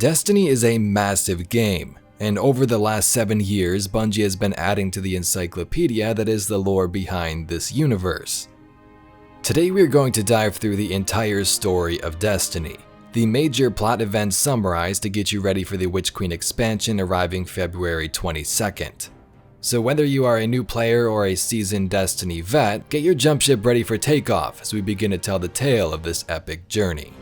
Destiny is a massive game, and over the last 7 years, Bungie has been adding to the encyclopedia that is the lore behind this universe. Today we are going to dive through the entire story of Destiny, the major plot events summarized to get you ready for the Witch Queen expansion arriving February 22nd. So whether you are a new player or a seasoned Destiny vet, get your jump ship ready for takeoff as we begin to tell the tale of this epic journey.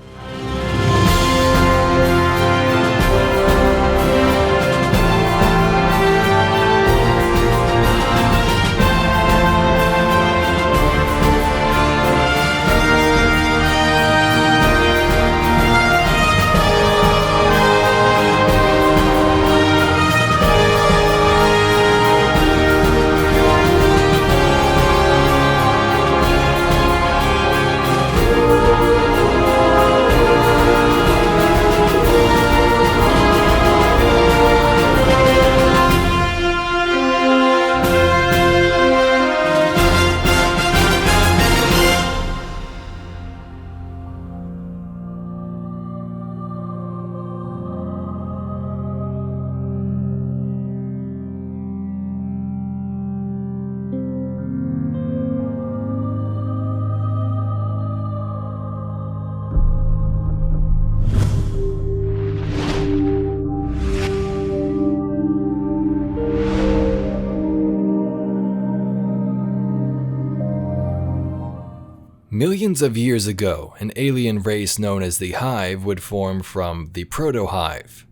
Millions of years ago, an alien race known as the Hive would form from the Proto-Hive.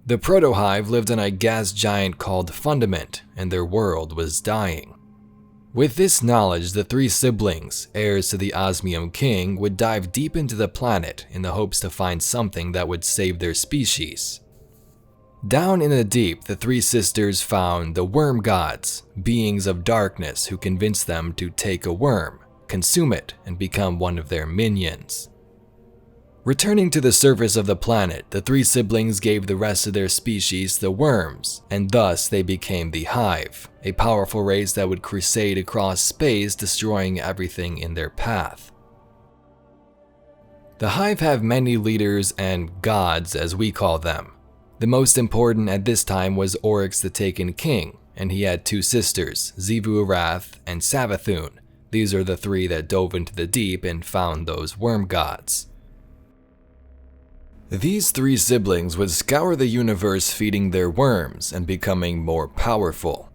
The Proto-Hive lived on a gas giant called Fundament, and their world was dying. With this knowledge, the three siblings, heirs to the Osmium King, would dive deep into the planet in the hopes to find something that would save their species. Down in the deep, the three sisters found the Worm Gods, beings of darkness who convinced them to take a worm, consume it, and become one of their minions. Returning to the surface of the planet, the three siblings gave the rest of their species the worms, and thus they became the Hive, a powerful race that would crusade across space, destroying everything in their path. The Hive have many leaders and gods, as we call them. The most important at this time was Oryx the Taken King, and he had two sisters, Xivu Arath and Savathun. These are the three that dove into the deep and found those worm gods. These three siblings would scour the universe feeding their worms and becoming more powerful.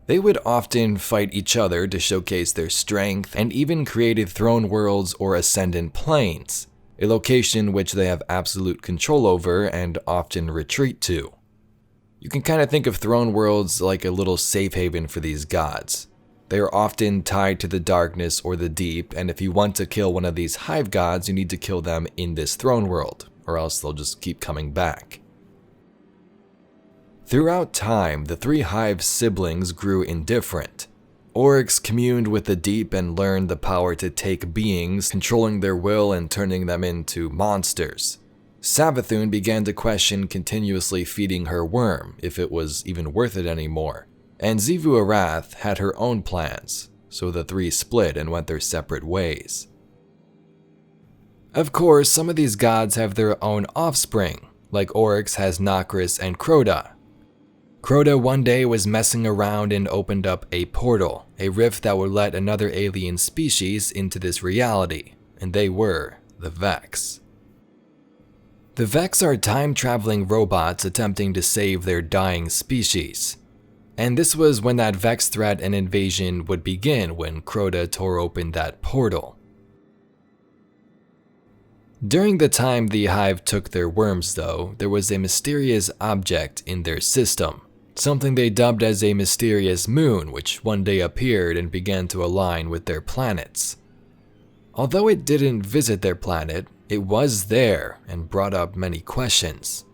They would often fight each other to showcase their strength and even created throne worlds or ascendant planes, a location which they have absolute control over and often retreat to. You can kind of think of throne worlds like a little safe haven for these gods. They are often tied to the darkness or the deep, and if you want to kill one of these Hive gods, you need to kill them in this throne world, or else they'll just keep coming back. Throughout time, the three Hive siblings grew indifferent. Oryx communed with the deep and learned the power to take beings, controlling their will and turning them into monsters. Savathun began to question continuously feeding her worm, if it was even worth it anymore. And Xivu Arath had her own plans, so the three split and went their separate ways. Of course, some of these gods have their own offspring, like Oryx has Nokris and Crota. Crota one day was messing around and opened up a portal, a rift that would let another alien species into this reality, and they were the Vex. The Vex are time-traveling robots attempting to save their dying species. And this was when that Vex threat and invasion would begin when Crota tore open that portal. During the time the Hive took their worms though, there was a mysterious object in their system, something they dubbed as a mysterious moon which one day appeared and began to align with their planets. Although it didn't visit their planet, it was there and brought up many questions.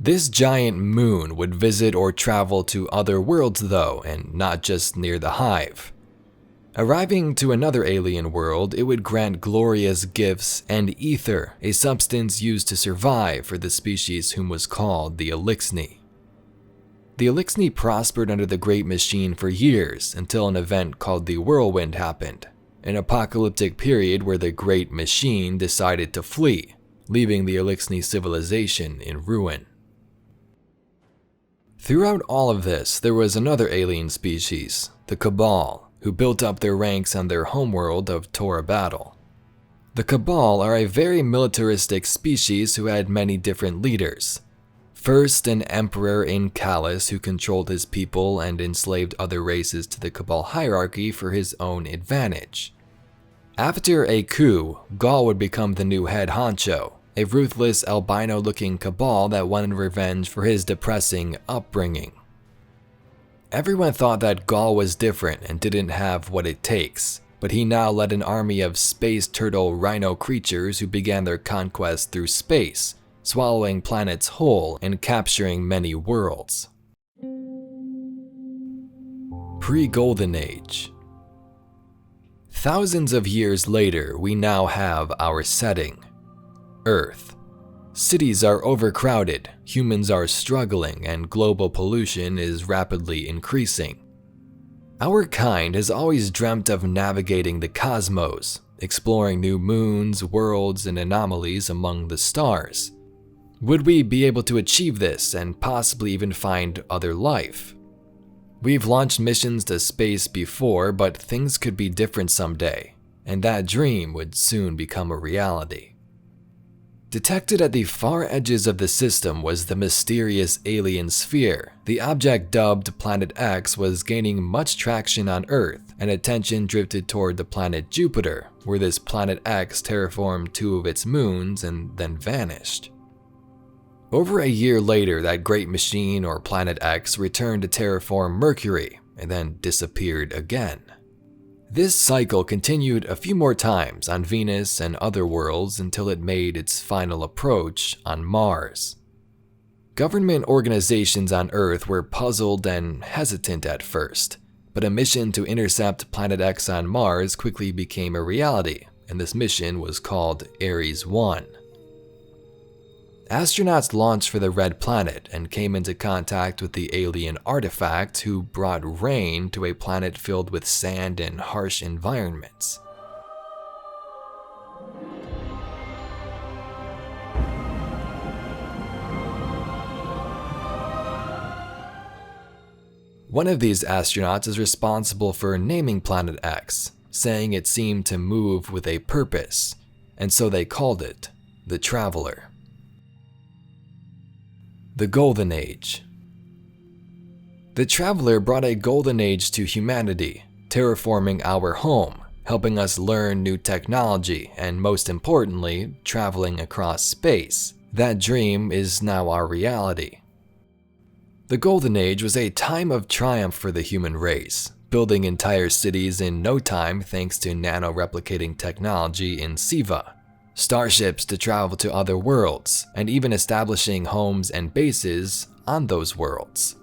This giant moon would visit or travel to other worlds though, and not just near the Hive. Arriving to another alien world, it would grant glorious gifts and ether, a substance used to survive for the species whom was called the Elixni. The Elixni prospered under the Great Machine for years until an event called the Whirlwind happened, an apocalyptic period where the Great Machine decided to flee, leaving the Elixni civilization in ruin. Throughout all of this, there was another alien species, the Cabal, who built up their ranks on their homeworld of Tora Battle. The Cabal are a very militaristic species who had many different leaders. First, an emperor in Calus who controlled his people and enslaved other races to the Cabal hierarchy for his own advantage. After a coup, Gaul would become the new head honcho, a ruthless albino-looking Cabal that wanted revenge for his depressing upbringing. Everyone thought that Gaul was different and didn't have what it takes, but he now led an army of space turtle rhino creatures who began their conquest through space, swallowing planets whole and capturing many worlds. Pre-Golden Age. Thousands of years later, we now have our setting. Earth. Cities are overcrowded, humans are struggling, and global pollution is rapidly increasing. Our kind has always dreamt of navigating the cosmos, exploring new moons, worlds, and anomalies among the stars. Would we be able to achieve this and possibly even find other life? We've launched missions to space before, but things could be different someday, and that dream would soon become a reality. Detected at the far edges of the system was the mysterious alien sphere. The object dubbed Planet X was gaining much traction on Earth, and attention drifted toward the planet Jupiter, where this Planet X terraformed 2 of its moons and then vanished. Over a year later, that great machine or Planet X returned to terraform Mercury, and then disappeared again. This cycle continued a few more times on Venus and other worlds until it made its final approach on Mars. Government organizations on Earth were puzzled and hesitant at first, but a mission to intercept Planet X on Mars quickly became a reality, and this mission was called Ares 1. Astronauts launched for the Red Planet and came into contact with the alien artifact who brought rain to a planet filled with sand and harsh environments. One of these astronauts is responsible for naming Planet X, saying it seemed to move with a purpose, and so they called it the Traveler. The Golden Age. The Traveler brought a golden age to humanity, terraforming our home, helping us learn new technology, and most importantly, traveling across space. That dream is now our reality. The Golden Age was a time of triumph for the human race, building entire cities in no time thanks to nano-replicating technology in Siva, starships to travel to other worlds, and even establishing homes and bases on those worlds.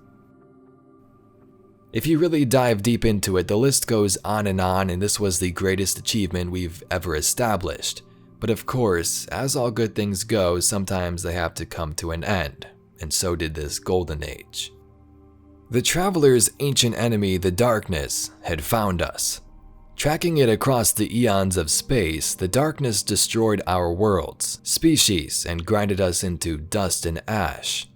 If you really dive deep into it, the list goes on, and this was the greatest achievement we've ever established. But of course, as all good things go, sometimes they have to come to an end, and so did this Golden Age. The Traveler's ancient enemy, the Darkness, had found us. Tracking it across the eons of space, the Darkness destroyed our worlds, species, and grinded us into dust and ash.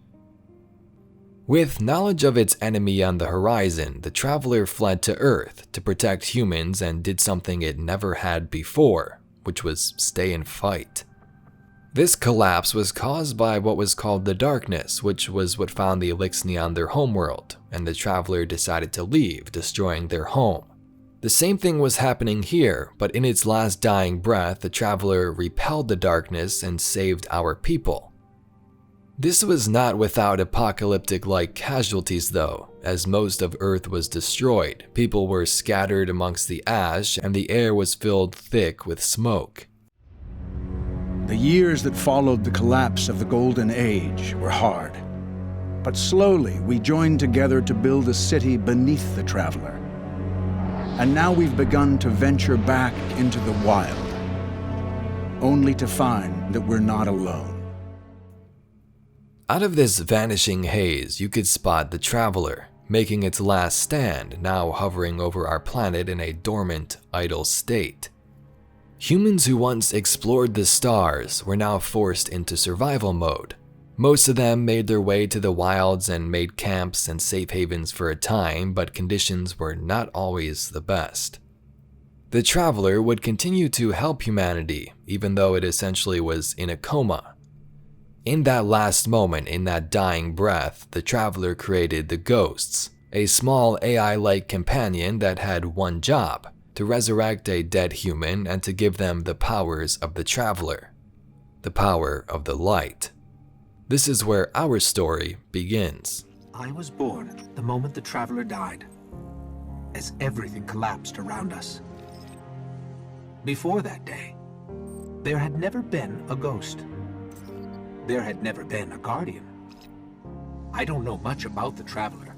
With knowledge of its enemy on the horizon, the Traveler fled to Earth to protect humans and did something it never had before, which was stay and fight. This collapse was caused by what was called the Darkness, which was what found the Elixni on their homeworld, and the Traveler decided to leave, destroying their home. The same thing was happening here, but in its last dying breath, the Traveler repelled the Darkness and saved our people. This was not without apocalyptic-like casualties though, as most of Earth was destroyed, people were scattered amongst the ash, and the air was filled thick with smoke. The years that followed the collapse of the Golden Age were hard, but slowly we joined together to build a city beneath the Traveler. And now we've begun to venture back into the wild, only to find that we're not alone. Out of this vanishing haze, you could spot the Traveler, making its last stand, now hovering over our planet in a dormant, idle state. Humans who once explored the stars were now forced into survival mode. Most of them made their way to the wilds and made camps and safe havens for a time, but conditions were not always the best. The Traveler would continue to help humanity, even though it essentially was in a coma. In that last moment, in that dying breath, the Traveler created the Ghosts, a small AI-like companion that had one job: to resurrect a dead human and to give them the powers of the Traveler, the power of the light. This is where our story begins. I was born the moment the Traveler died, as everything collapsed around us. Before that day, there had never been a ghost. There had never been a guardian. I don't know much about the Traveler,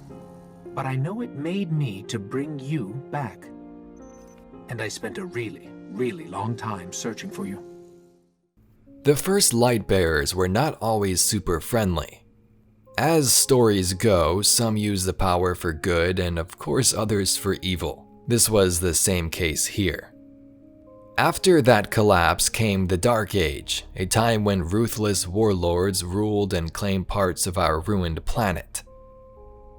but I know it made me to bring you back. And I spent a really, really long time searching for you. The first Lightbearers were not always super friendly. As stories go, some use the power for good and of course others for evil. This was the same case here. After that collapse came the Dark Age, a time when ruthless warlords ruled and claimed parts of our ruined planet.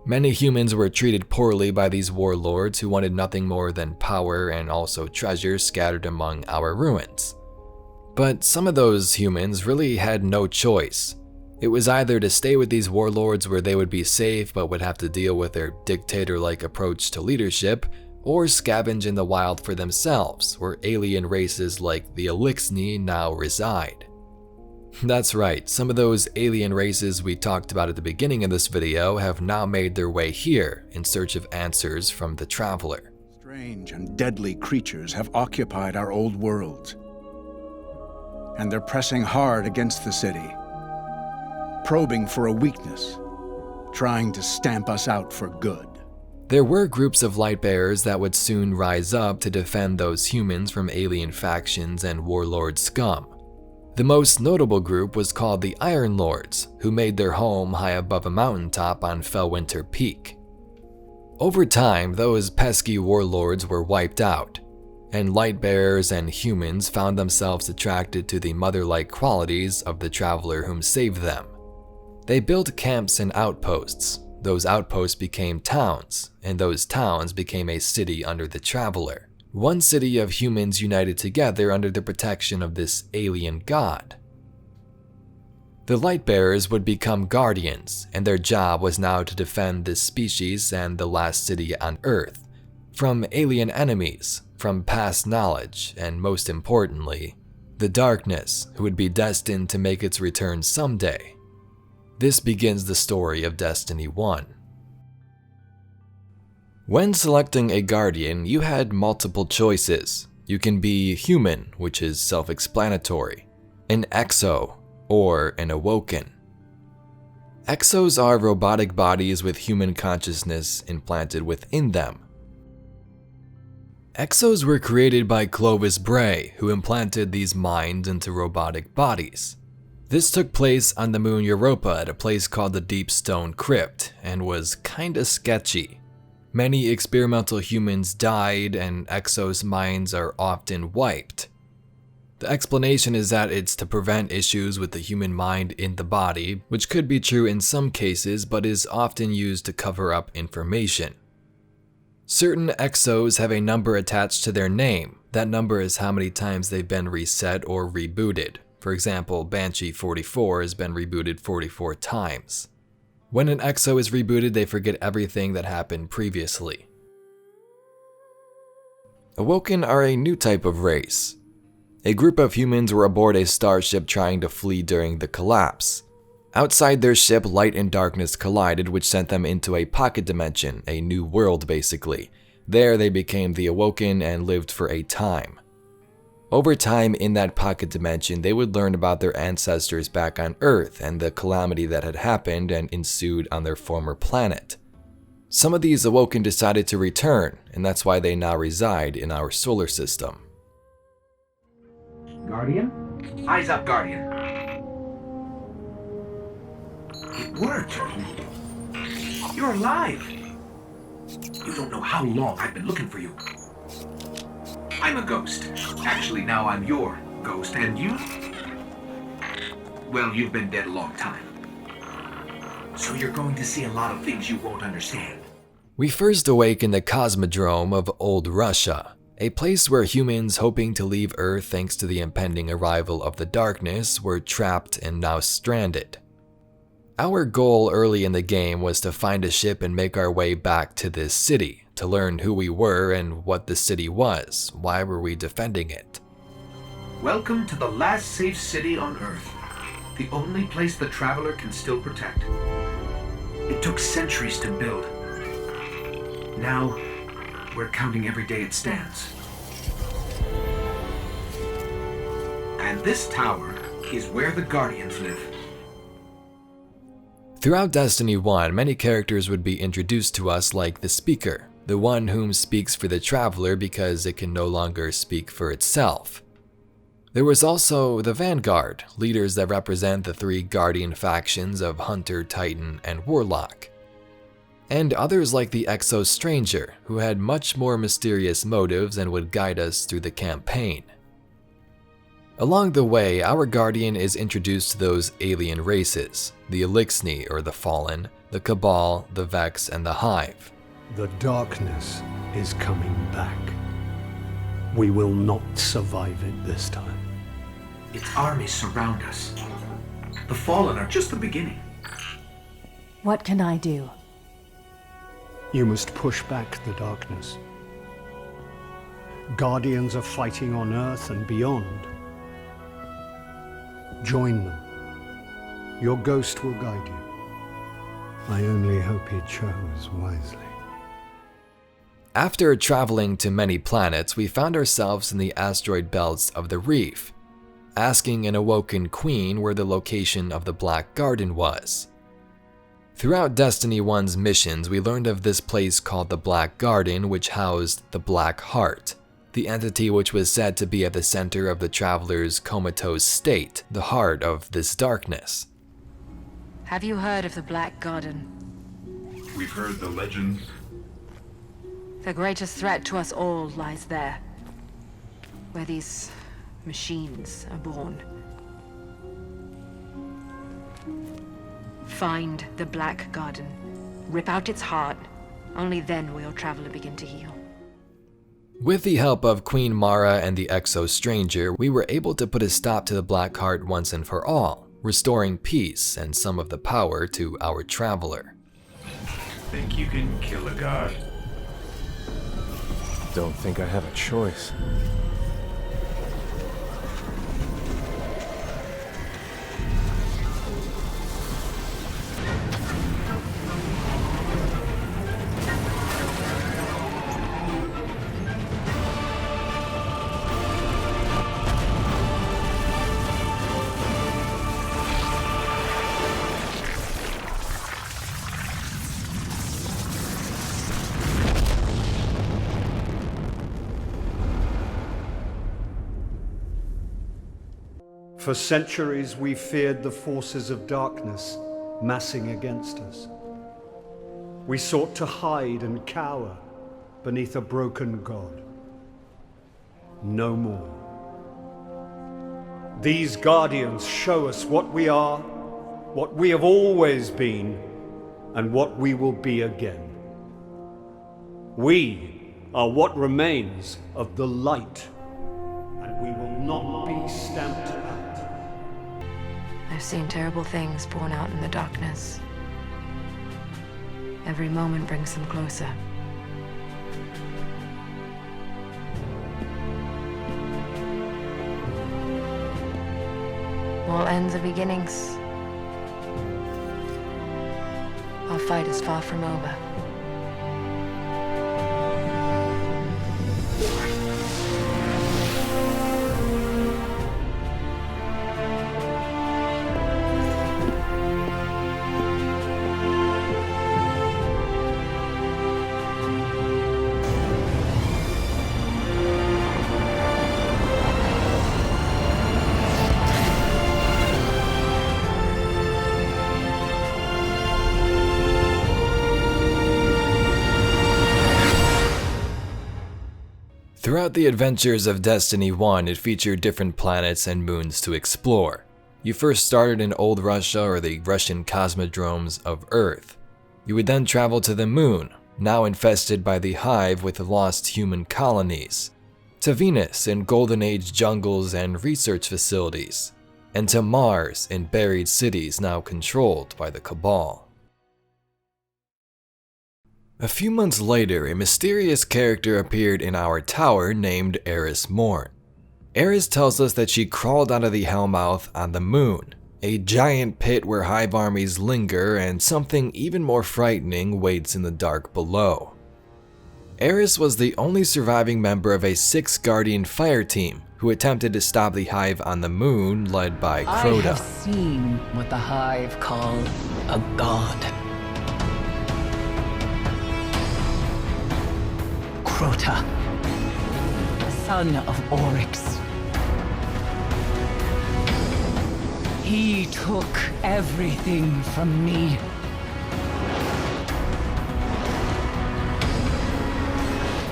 Many humans were treated poorly by these warlords who wanted nothing more than power and also treasure scattered among our ruins. But some of those humans really had no choice. It was either to stay with these warlords where they would be safe but would have to deal with their dictator-like approach to leadership, or scavenge in the wild for themselves, where alien races like the Elixni now reside. That's right, some of those alien races we talked about at the beginning of this video have now made their way here in search of answers from the Traveler. Strange and deadly creatures have occupied our old worlds, and they're pressing hard against the city, probing for a weakness, trying to stamp us out for good. There were groups of Lightbearers that would soon rise up to defend those humans from alien factions and warlord scum. The most notable group was called the Iron Lords, who made their home high above a mountaintop on Fellwinter Peak. Over time, those pesky warlords were wiped out, and Lightbearers and humans found themselves attracted to the mother-like qualities of the Traveler whom saved them. They built camps and outposts. Those outposts became towns, and those towns became a city under the Traveler. One city of humans united together under the protection of this alien god. The Lightbearers would become guardians, and their job was now to defend this species and the last city on Earth from alien enemies, from past knowledge, and most importantly, the darkness, who would be destined to make its return someday. This begins the story of Destiny 1. When selecting a guardian, you had multiple choices. You can be human, which is self-explanatory, an exo, or an awoken. Exos are robotic bodies with human consciousness implanted within them. Exos were created by Clovis Bray, who implanted these minds into robotic bodies. This took place on the moon Europa at a place called the Deep Stone Crypt, and was kinda sketchy. Many experimental humans died, and Exos' minds are often wiped. The explanation is that it's to prevent issues with the human mind in the body, which could be true in some cases, but is often used to cover up information. Certain Exos have a number attached to their name. That number is how many times they've been reset or rebooted. For example, Banshee 44 has been rebooted 44 times. When an Exo is rebooted, they forget everything that happened previously. Awoken are a new type of race. A group of humans were aboard a starship trying to flee during the collapse. Outside their ship, light and darkness collided, which sent them into a pocket dimension, a new world basically. There they became the Awoken and lived for a time. Over time in that pocket dimension, they would learn about their ancestors back on Earth and the calamity that had happened and ensued on their former planet. Some of these Awoken decided to return, and that's why they now reside in our solar system. Guardian? Eyes up, Guardian. It worked. You're alive. You don't know how long I've been looking for you. I'm a ghost. Actually, now I'm your ghost, and you? Well, you've been dead a long time. So you're going to see a lot of things you won't understand. We first awaken the Cosmodrome of Old Russia, a place where humans hoping to leave Earth thanks to the impending arrival of the darkness were trapped and now stranded. Our goal early in the game was to find a ship and make our way back to this city, to learn who we were and what the city was. Why were we defending it? Welcome to the last safe city on Earth. The only place the Traveler can still protect. It took centuries to build. Now, we're counting every day it stands. And this tower is where the Guardians live. Throughout Destiny 1, many characters would be introduced to us like the Speaker, the one whom speaks for the Traveler because it can no longer speak for itself. There was also the Vanguard, leaders that represent the three Guardian factions of Hunter, Titan, and Warlock. And others like the Exo Stranger, who had much more mysterious motives and would guide us through the campaign. Along the way, our Guardian is introduced to those alien races, the Elixni or the Fallen, the Cabal, the Vex, and the Hive. The darkness is coming back. We will not survive it this time. Its armies surround us. The Fallen are just the beginning. What can I do? You must push back the darkness. Guardians are fighting on Earth and beyond. Join them. Your ghost will guide you. I only hope he chose wisely. After traveling to many planets, we found ourselves in the asteroid belts of the Reef, asking an Awoken Queen where the location of the Black Garden was. Throughout Destiny 1's missions, we learned of this place called the Black Garden, which housed the Black Heart, the entity which was said to be at the center of the Traveler's comatose state, the heart of this darkness. Have you heard of the Black Garden? We've heard the legends. The greatest threat to us all lies there, where these machines are born. Find the Black Garden, rip out its heart, only then will your Traveler begin to heal. With the help of Queen Mara and the Exo Stranger, we were able to put a stop to the Black Heart once and for all, restoring peace and some of the power to our Traveler. Think you can kill a god? Don't think I have a choice. For centuries we feared the forces of darkness massing against us. We sought to hide and cower beneath a broken god. No more. These guardians show us what we are, what we have always been, and what we will be again. We are what remains of the light, and we will not be stamped out. I've seen terrible things born out in the darkness. Every moment brings them closer. All ends are beginnings. Our fight is far from over. Throughout the adventures of Destiny 1, it featured different planets and moons to explore. You first started in Old Russia or the Russian cosmodromes of Earth. You would then travel to the moon, now infested by the Hive with lost human colonies, to Venus in Golden Age jungles and research facilities, and to Mars in buried cities now controlled by the Cabal. A few months later, a mysterious character appeared in our tower named Eris Morn. Eris tells us that she crawled out of the Hellmouth on the moon, a giant pit where Hive armies linger and something even more frightening waits in the dark below. Eris was the only surviving member of a 6 Guardian fire team who attempted to stop the Hive on the moon led by Crota. I have seen what the Hive call a god. Crota, son of Oryx. He took everything from me.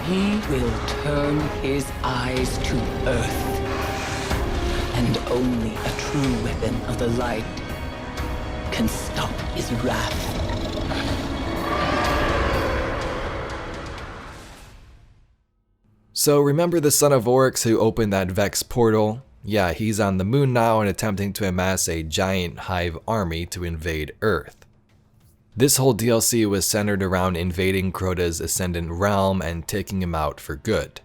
He will turn his eyes to Earth. And only a true weapon of the light can stop his wrath. So remember the son of Oryx who opened that Vex portal? Yeah, he's on the moon now and attempting to amass a giant Hive army to invade Earth. This whole DLC was centered around invading Crota's Ascendant realm and taking him out for good.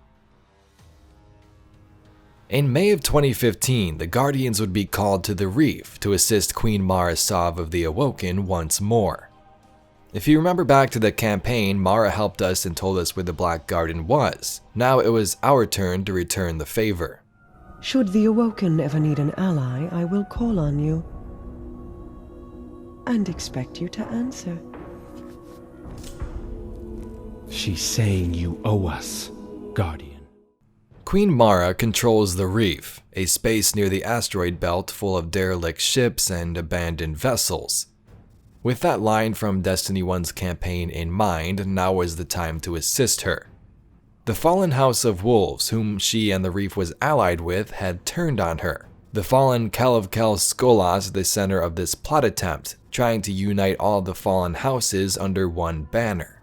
In May of 2015, the Guardians would be called to the Reef to assist Queen Mara Sov of the Awoken once more. If you remember back to the campaign, Mara helped us and told us where the Black Garden was. Now it was our turn to return the favor. Should the Awoken ever need an ally, I will call on you. And expect you to answer. She's saying you owe us, Guardian. Queen Mara controls the Reef, a space near the asteroid belt full of derelict ships and abandoned vessels. With that line from Destiny 1's campaign in mind, now was the time to assist her. The fallen House of Wolves, whom she and the Reef was allied with, had turned on her. The fallen Calvkel Skolas, the center of this plot attempt, trying to unite all the fallen houses under one banner.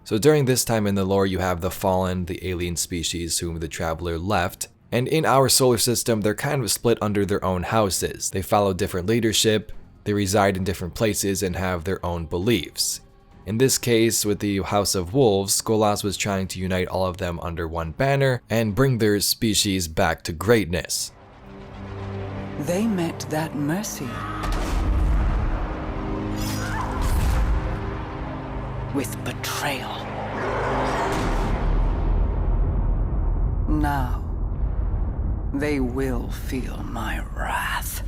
So during this time in the lore, you have the Fallen, the alien species whom the Traveler left, and in our solar system, they're kind of split under their own houses. They follow different leadership, they reside in different places and have their own beliefs. In this case, with the House of Wolves, Skolas was trying to unite all of them under one banner and bring their species back to greatness. They met that mercy with betrayal. Now, they will feel my wrath.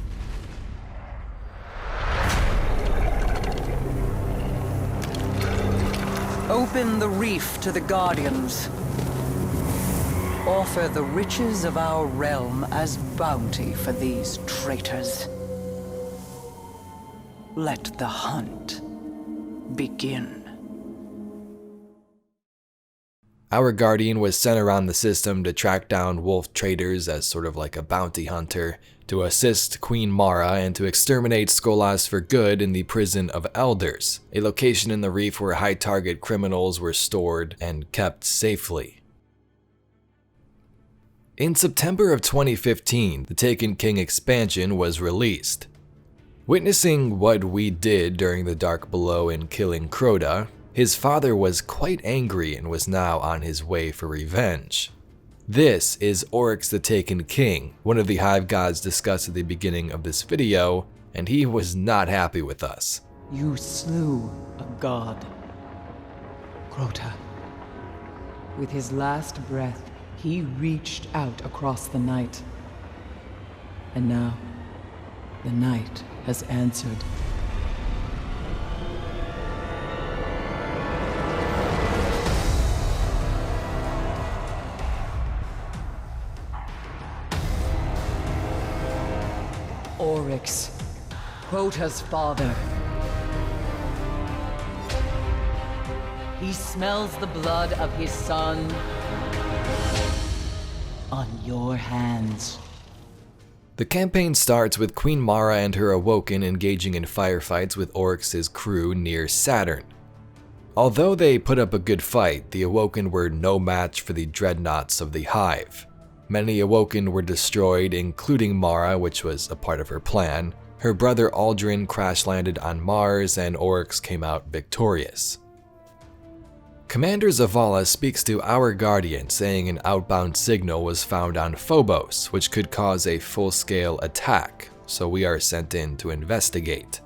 Open the Reef to the Guardians. Offer the riches of our realm as bounty for these traitors. Let the hunt begin. Our Guardian was sent around the system to track down wolf traders as sort of like a bounty hunter, to assist Queen Mara and to exterminate Skolas for good in the Prison of Elders, a location in the Reef where high-target criminals were stored and kept safely. In September of 2015, the Taken King expansion was released. Witnessing what we did during the Dark Below in killing Crota, his father was quite angry and was now on his way for revenge. This is Oryx the Taken King, one of the Hive gods discussed at the beginning of this video, and he was not happy with us. You slew a god. Crota. With his last breath, he reached out across the night. And now, the night has answered. Oryx, Crota's father. He smells the blood of his son on your hands. The campaign starts with Queen Mara and her Awoken engaging in firefights with Oryx's crew near Saturn. Although they put up a good fight, the Awoken were no match for the dreadnoughts of the Hive. Many Awoken were destroyed, including Mara, which was a part of her plan. Her brother Uldren crash-landed on Mars, and Oryx came out victorious. Commander Zavala speaks to our Guardian, saying an outbound signal was found on Phobos, which could cause a full-scale attack, so we are sent in to investigate.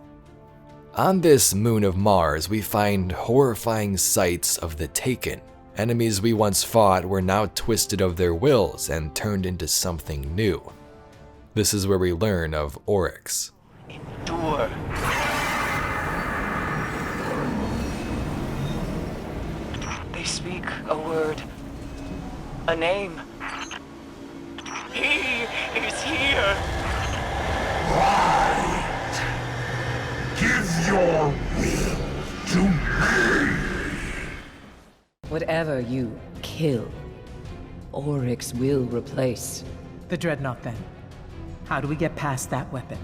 On this moon of Mars, we find horrifying sights of the Taken. Enemies we once fought were now twisted of their wills and turned into something new. This is where we learn of Oryx. Endure. They speak a word, a name. He is here. Right. Give your will to me. Whatever you kill, Oryx will replace. The Dreadnought, then. How do we get past that weapon?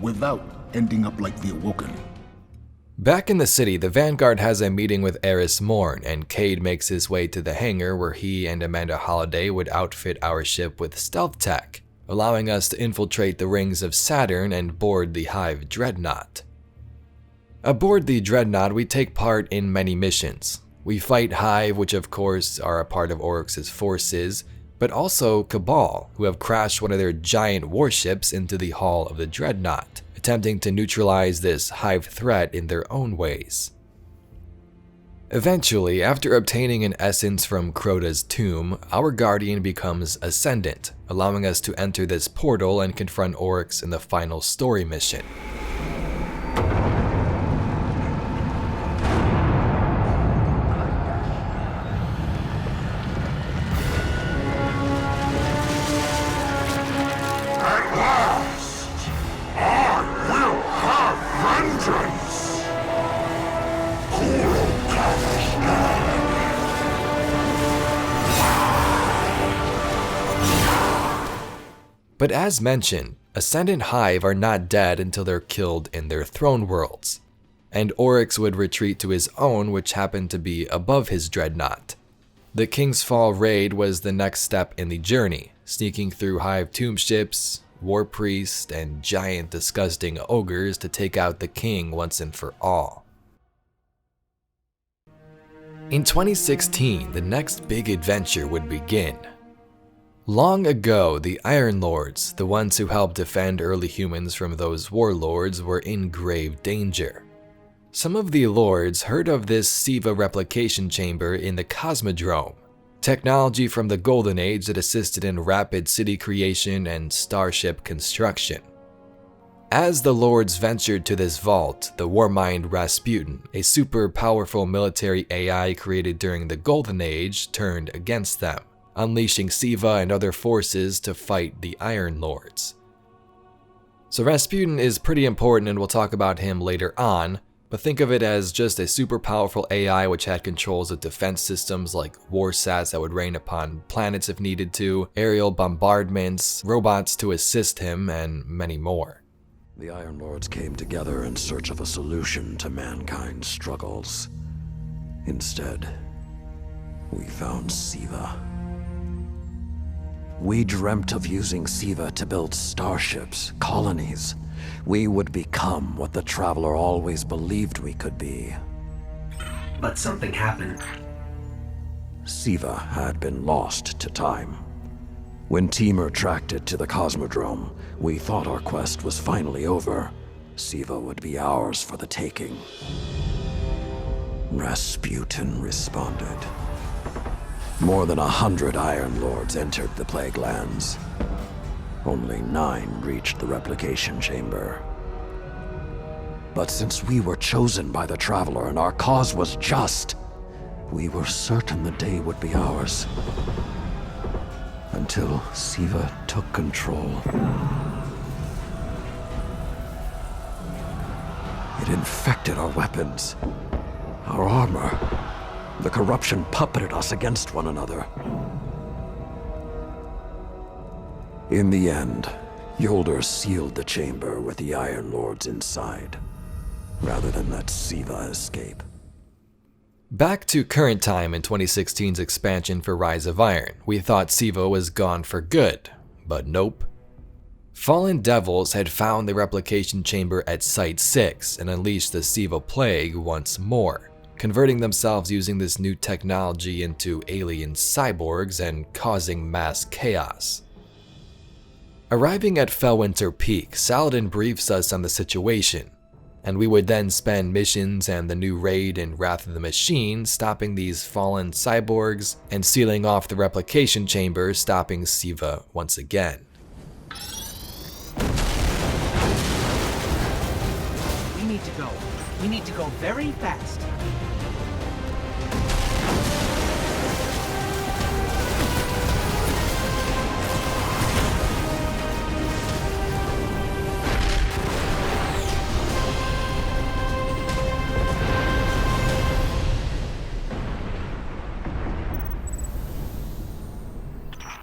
Without ending up like the Awoken. Back in the city, the Vanguard has a meeting with Eris Morn, and Cade makes his way to the hangar where he and Amanda Holliday would outfit our ship with stealth tech, allowing us to infiltrate the rings of Saturn and board the Hive Dreadnought. Aboard the Dreadnought, we take part in many missions. We fight Hive, which of course are a part of Oryx's forces, but also Cabal, who have crashed one of their giant warships into the hull of the Dreadnought, attempting to neutralize this Hive threat in their own ways. Eventually, after obtaining an essence from Crota's tomb, our Guardian becomes Ascendant, allowing us to enter this portal and confront Oryx in the final story mission. But as mentioned, Ascendant Hive are not dead until they're killed in their throne worlds, and Oryx would retreat to his own, which happened to be above his dreadnought. The King's Fall raid was the next step in the journey, sneaking through Hive tomb ships, war priests, and giant disgusting ogres to take out the king once and for all. In 2016, the next big adventure would begin. Long ago, the Iron Lords, the ones who helped defend early humans from those warlords, were in grave danger. Some of the lords heard of this Siva replication chamber in the Cosmodrome, technology from the Golden Age that assisted in rapid city creation and starship construction. As the lords ventured to this vault, the Warmind Rasputin, a super powerful military AI created during the Golden Age, turned against them, unleashing Siva and other forces to fight the Iron Lords. So Rasputin is pretty important, and we'll talk about him later on, but think of it as just a super powerful AI which had controls of defense systems like warsats that would rain upon planets if needed to, aerial bombardments, robots to assist him, and many more. The Iron Lords came together in search of a solution to mankind's struggles. Instead, we found Siva. We dreamt of using Siva to build starships, colonies. We would become what the Traveler always believed we could be. But something happened. Siva had been lost to time. When Temur tracked it to the Cosmodrome, we thought our quest was finally over. Siva would be ours for the taking. Rasputin responded. More than 100 Iron Lords entered the Plague Lands. Only 9 reached the replication chamber. But since we were chosen by the Traveler and our cause was just, we were certain the day would be ours. Until Siva took control. It infected our weapons, our armor. The corruption puppeted us against one another. In the end, Uldren sealed the chamber with the Iron Lords inside, rather than let Siva escape. Back to current time in 2016's expansion for Rise of Iron, we thought Siva was gone for good, but nope. Fallen Devils had found the replication chamber at Site 6 and unleashed the Siva Plague once more, converting themselves using this new technology into alien cyborgs and causing mass chaos. Arriving at Fellwinter Peak, Saladin briefs us on the situation, and we would then spend missions and the new raid in Wrath of the Machine stopping these fallen cyborgs and sealing off the replication chamber, stopping Siva once again. We need to go. We need to go very fast.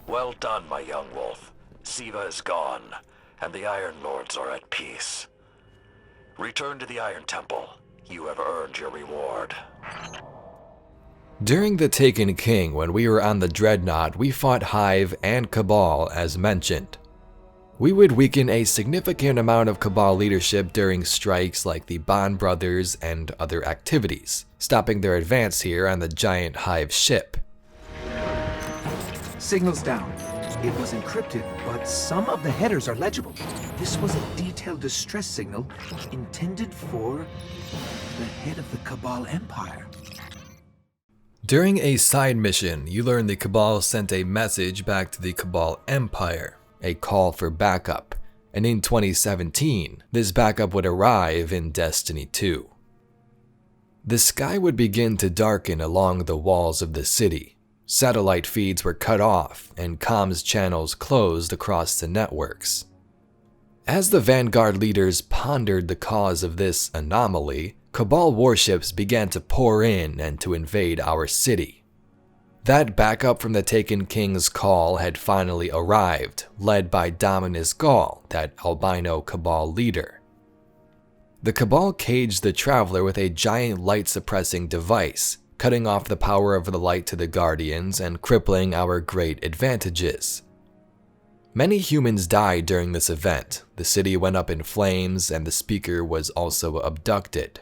Well done, my young wolf. Siva is gone, and the Iron Lords are at peace. Return to the Iron Temple. You have earned your reward. During the Taken King, when we were on the Dreadnought, we fought Hive and Cabal as mentioned. We would weaken a significant amount of Cabal leadership during strikes like the Bond Brothers and other activities, stopping their advance here on the giant Hive ship. Signal's down. It was encrypted, but some of the headers are legible. This was a detailed distress signal intended for the head of the Cabal Empire. During a side mission, you learn the Cabal sent a message back to the Cabal Empire, a call for backup, and in 2017, this backup would arrive in Destiny 2. The sky would begin to darken along the walls of the city. Satellite feeds were cut off and comms channels closed across the networks. As the Vanguard leaders pondered the cause of this anomaly, Cabal warships began to pour in and to invade our city. That backup from the Taken King's call had finally arrived, led by Dominus Gaul, that albino Cabal leader. The Cabal caged the Traveler with a giant light-suppressing device, cutting off the power of the light to the Guardians and crippling our great advantages. Many humans died during this event. The city went up in flames and the speaker was also abducted.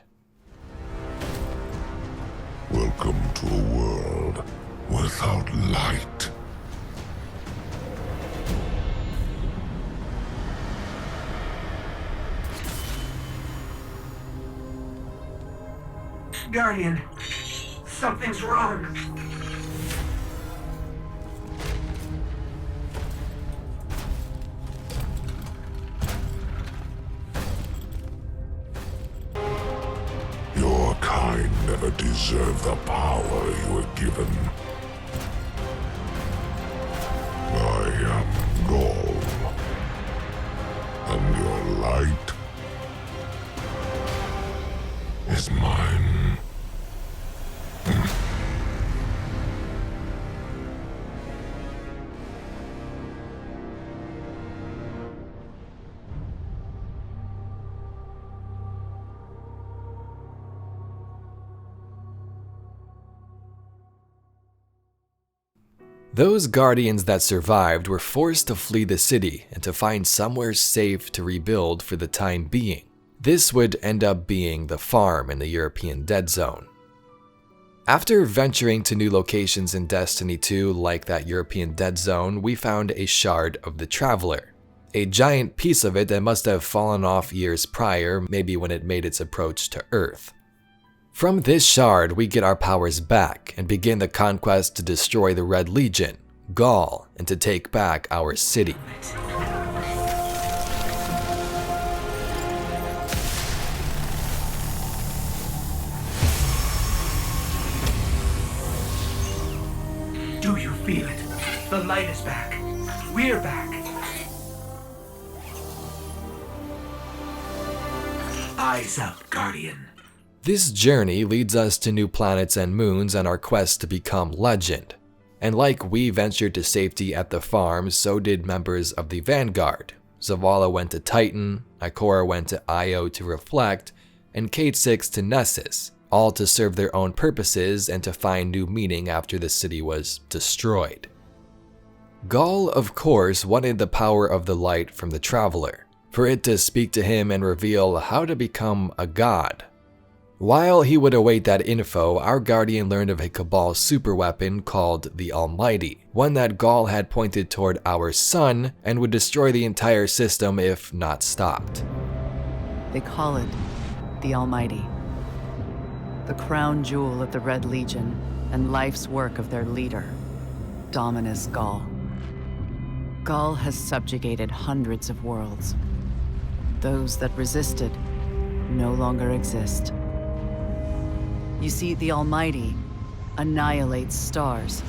Welcome to a world without light. Guardian, something's wrong. Your kind never deserved the power you were given. I am Gaul, and your light is mine. Those Guardians that survived were forced to flee the city and to find somewhere safe to rebuild for the time being. This would end up being the farm in the European Dead Zone. After venturing to new locations in Destiny 2 like that European Dead Zone, we found a shard of the Traveler. A giant piece of it that must have fallen off years prior, maybe when it made its approach to Earth. From this shard, we get our powers back and begin the conquest to destroy the Red Legion, Gaul, and to take back our city. Do you feel it? The light is back. We're back. Eyes out, Guardian. This journey leads us to new planets and moons on our quest to become legend. And like we ventured to safety at the farm, so did members of the Vanguard. Zavala went to Titan, Ikora went to Io to reflect, and Kate-6 to Nessus, all to serve their own purposes and to find new meaning after the city was destroyed. Gaul, of course, wanted the power of the light from the Traveler, for it to speak to him and reveal how to become a god. While he would await that info, our Guardian learned of a Cabal superweapon called the Almighty, one that Gaul had pointed toward our sun and would destroy the entire system if not stopped. They call it the Almighty, the crown jewel of the Red Legion and life's work of their leader, Dominus Gaul. Gaul has subjugated hundreds of worlds. Those that resisted no longer exist. You see, the Almighty annihilates stars.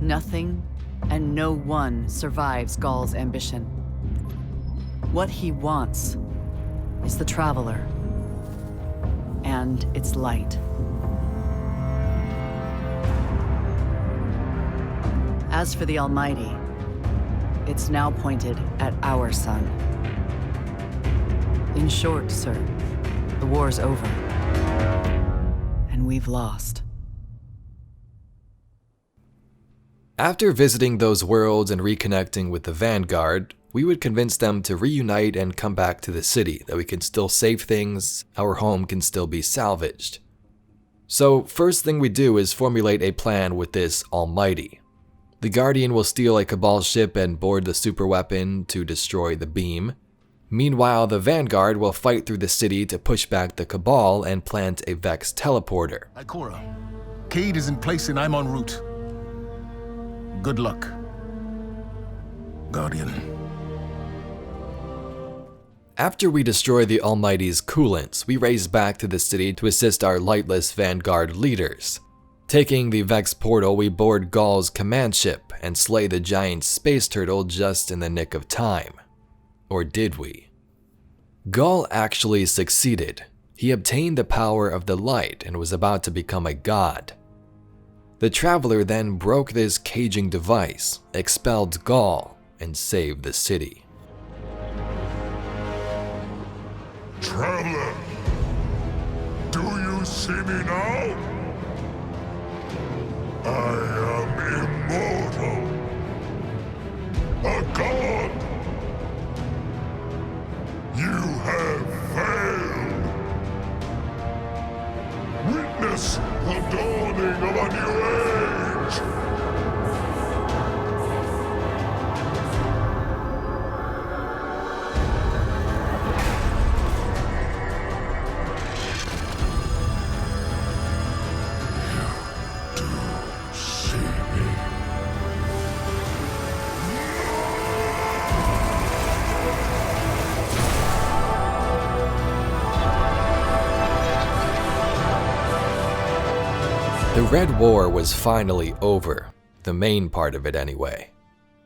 Nothing and no one survives Gaul's ambition. What he wants is the Traveler and its light. As for the Almighty, it's now pointed at our sun. In short, sir, the war's over, and we've lost. After visiting those worlds and reconnecting with the Vanguard, we would convince them to reunite and come back to the city, that we can still save things, our home can still be salvaged. So first thing we do is formulate a plan with this Almighty. The Guardian will steal a Cabal ship and board the superweapon to destroy the beam. Meanwhile, the Vanguard will fight through the city to push back the Cabal and plant a Vex teleporter. Ikora, Cade is in place and I'm en route. Good luck, Guardian. After we destroy the Almighty's coolants, we race back to the city to assist our lightless Vanguard leaders. Taking the Vex portal, we board Gaul's command ship and slay the giant space turtle just in the nick of time. Or did we? Gaul actually succeeded. He obtained the power of the light and was about to become a god. The Traveler then broke this caging device, expelled Gaul, and saved the city. Traveler, do you see me now? I am immortal, a god. You have failed. Witness the dawning of a new age. The Red War was finally over, the main part of it anyway.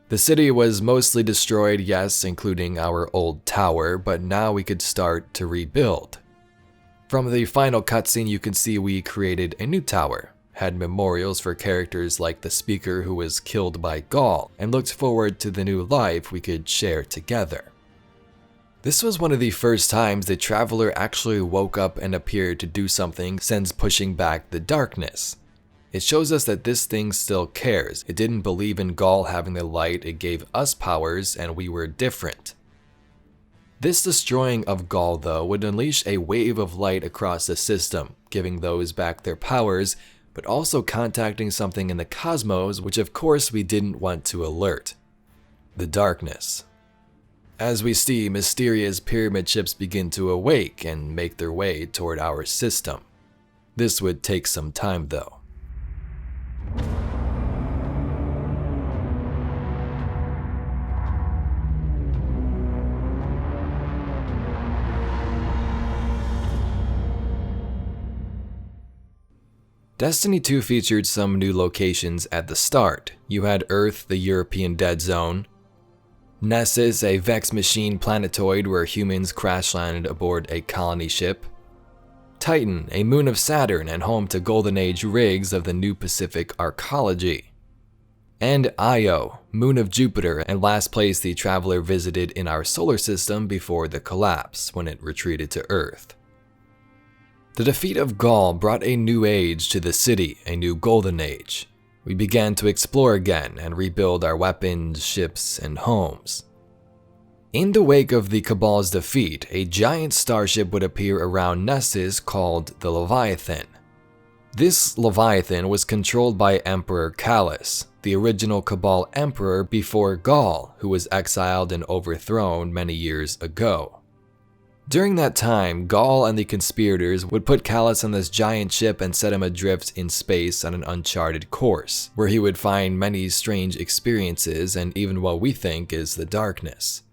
The city was mostly destroyed, yes, including our old tower, but now we could start to rebuild. From the final cutscene you can see we created a new tower, had memorials for characters like the speaker who was killed by Gaul, and looked forward to the new life we could share together. This was one of the first times the Traveler actually woke up and appeared to do something since pushing back the darkness. It shows us that this thing still cares. It didn't believe in Gaul having the light, it gave us powers and we were different. This destroying of Gaul though would unleash a wave of light across the system, giving those back their powers, but also contacting something in the cosmos which of course we didn't want to alert. The darkness. As we see, mysterious pyramid ships begin to awake and make their way toward our system. This would take some time though. Destiny 2 featured some new locations at the start. You had Earth, the European Dead Zone, Nessus, a Vex machine planetoid where humans crash-landed aboard a colony ship, Titan, a moon of Saturn and home to Golden Age rigs of the New Pacific Arcology, and Io, moon of Jupiter and last place the Traveler visited in our solar system before the collapse when it retreated to Earth. The defeat of Gaul brought a new age to the city, a new golden age. We began to explore again and rebuild our weapons, ships, and homes. In the wake of the Cabal's defeat, a giant starship would appear around Nessus called the Leviathan. This Leviathan was controlled by Emperor Calus, the original Cabal emperor before Gaul, who was exiled and overthrown many years ago. During that time, Gaul and the conspirators would put Calus on this giant ship and set him adrift in space on an uncharted course, where he would find many strange experiences and even what we think is the darkness.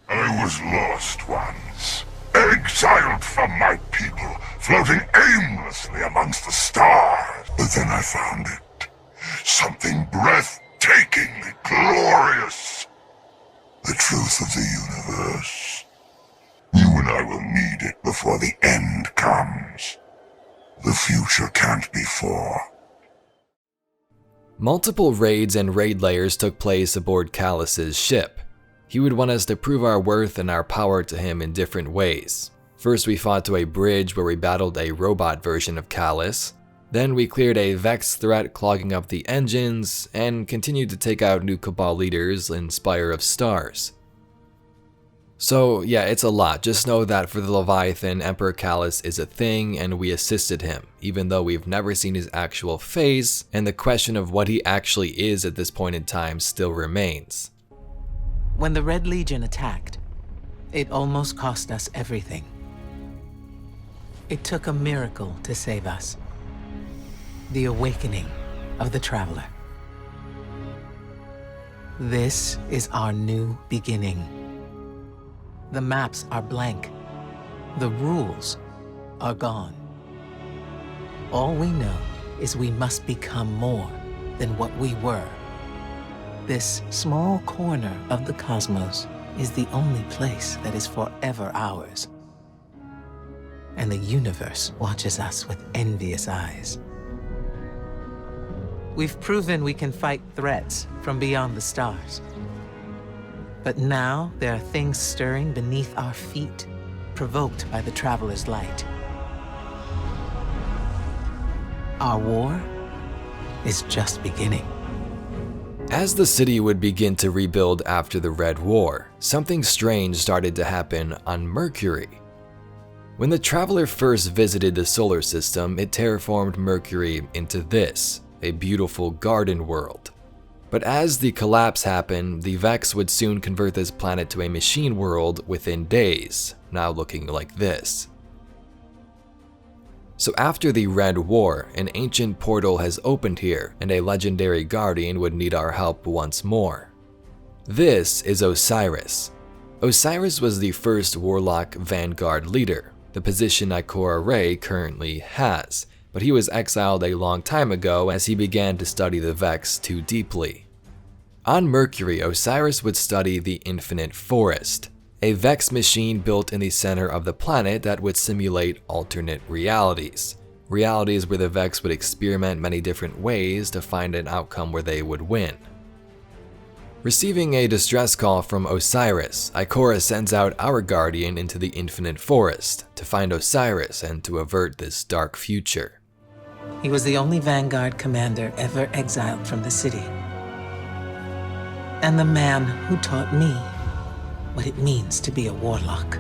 I was lost once, exiled from my people, floating aimlessly amongst the stars. But then I found it. Something breathtakingly glorious. The truth of the universe. You and I will need it before the end comes. The future can't be far. Multiple raids and raid layers took place aboard Calus's ship. He would want us to prove our worth and our power to him in different ways. First, we fought to a bridge where we battled a robot version of Calus. Then we cleared a Vex threat clogging up the engines, and continued to take out new Cabal leaders in Spire of Stars. So yeah, it's a lot. Just know that for the Leviathan, Emperor Calus is a thing and we assisted him, even though we've never seen his actual face, and the question of what he actually is at this point in time still remains. When the Red Legion attacked, it almost cost us everything. It took a miracle to save us. The awakening of the Traveler. This is our new beginning. The maps are blank. The rules are gone. All we know is we must become more than what we were. This small corner of the cosmos is the only place that is forever ours. And the universe watches us with envious eyes. We've proven we can fight threats from beyond the stars. But now there are things stirring beneath our feet, provoked by the Traveler's light. Our war is just beginning. As the city would begin to rebuild after the Red War, something strange started to happen on Mercury. When the Traveler first visited the solar system, it terraformed Mercury into this, a beautiful garden world. But as the collapse happened, the Vex would soon convert this planet to a machine world within days, now looking like this. So after the Red War, an ancient portal has opened here, and a legendary guardian would need our help once more. This is Osiris. Osiris was the first Warlock Vanguard leader, the position Ikora Rey currently has, but he was exiled a long time ago as he began to study the Vex too deeply. On Mercury, Osiris would study the Infinite Forest, a Vex machine built in the center of the planet that would simulate alternate realities. Realities where the Vex would experiment many different ways to find an outcome where they would win. Receiving a distress call from Osiris, Ikora sends out our Guardian into the Infinite Forest to find Osiris and to avert this dark future. He was the only Vanguard commander ever exiled from the city. And the man who taught me what it means to be a warlock.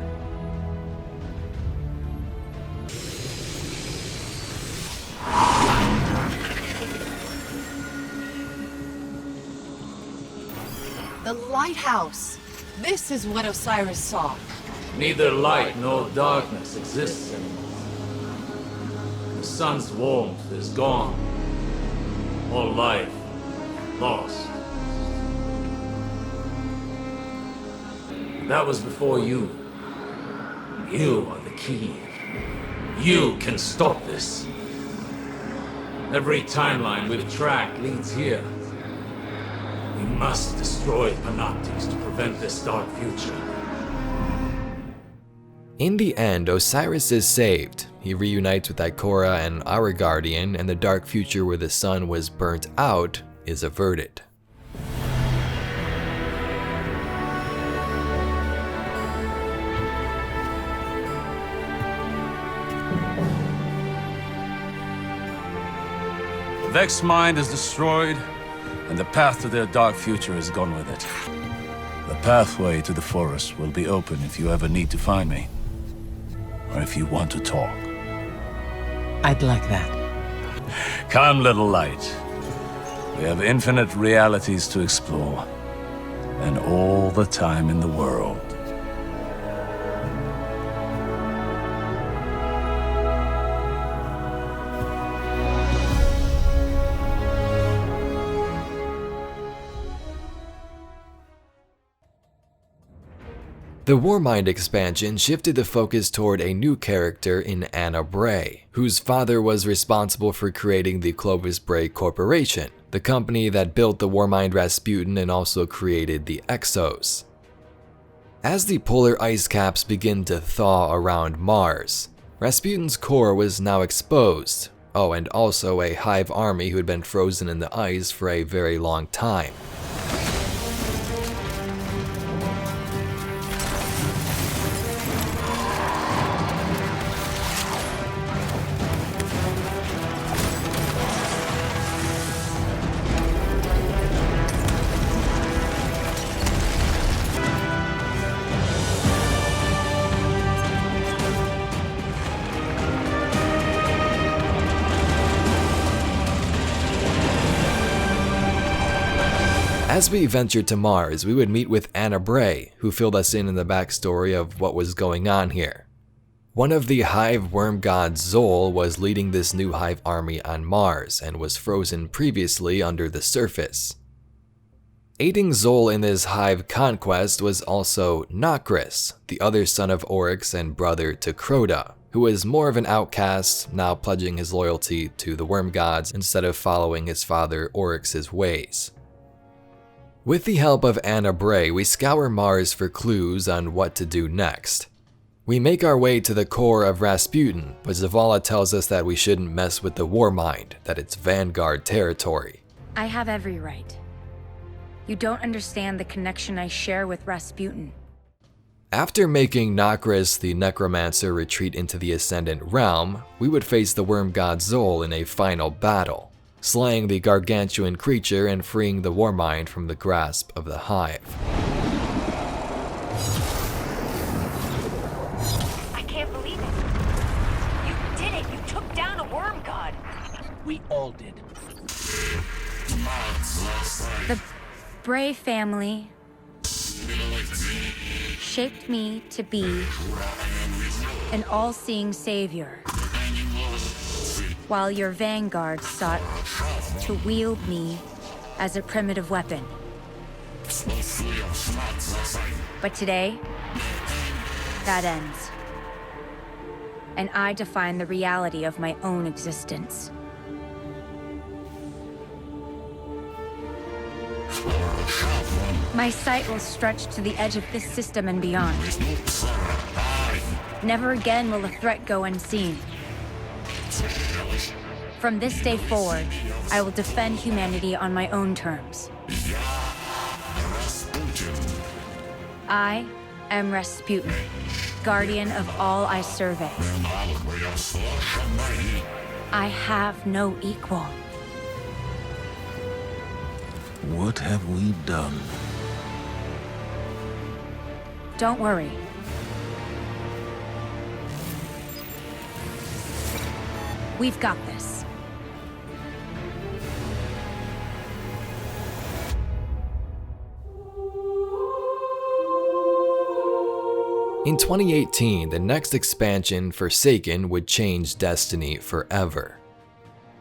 The lighthouse! This is what Osiris saw. Neither light nor darkness exists anymore. The sun's warmth is gone. All life lost. That was before you. You are the key. You can stop this. Every timeline we've tracked leads here. We must destroy Panoptes to prevent this dark future. In the end, Osiris is saved. He reunites with Ikora and our Guardian, and the dark future where the sun was burnt out is averted. Vex's mind is destroyed, and the path to their dark future is gone with it. The pathway to the forest will be open if you ever need to find me. Or if you want to talk. I'd like that. Come, little light. We have infinite realities to explore, and all the time in the world. The Warmind expansion shifted the focus toward a new character in Anna Bray, whose father was responsible for creating the Clovis Bray Corporation, the company that built the Warmind Rasputin and also created the Exos. As the polar ice caps begin to thaw around Mars, Rasputin's core was now exposed. Oh, and also a Hive army who had been frozen in the ice for a very long time. As we ventured to Mars, we would meet with Anna Bray, who filled us in the backstory of what was going on here. One of the Hive worm gods, Zol, was leading this new Hive army on Mars and was frozen previously under the surface. Aiding Zol in his Hive conquest was also Nokris, the other son of Oryx and brother to Crota, who was more of an outcast, now pledging his loyalty to the worm gods instead of following his father Oryx's ways. With the help of Anna Bray, we scour Mars for clues on what to do next. We make our way to the core of Rasputin, but Zavala tells us that we shouldn't mess with the Warmind, that it's Vanguard territory. I have every right. You don't understand the connection I share with Rasputin. After making Nokris the Necromancer retreat into the Ascendant Realm, we would face the worm god Zol in a final battle, slaying the gargantuan creature and freeing the Warmind from the grasp of the Hive. I can't believe it. You did it! You took down a worm god! We all did. The Bray family shaped me to be an all-seeing savior, while your Vanguard sought to wield me as a primitive weapon. But today, that ends. And I define the reality of my own existence. My sight will stretch to the edge of this system and beyond. Never again will a threat go unseen. From this day forward, I will defend humanity on my own terms. I am Rasputin, guardian of all I survey. I have no equal. What have we done? Don't worry. We've got this. In 2018, the next expansion, Forsaken, would change Destiny forever.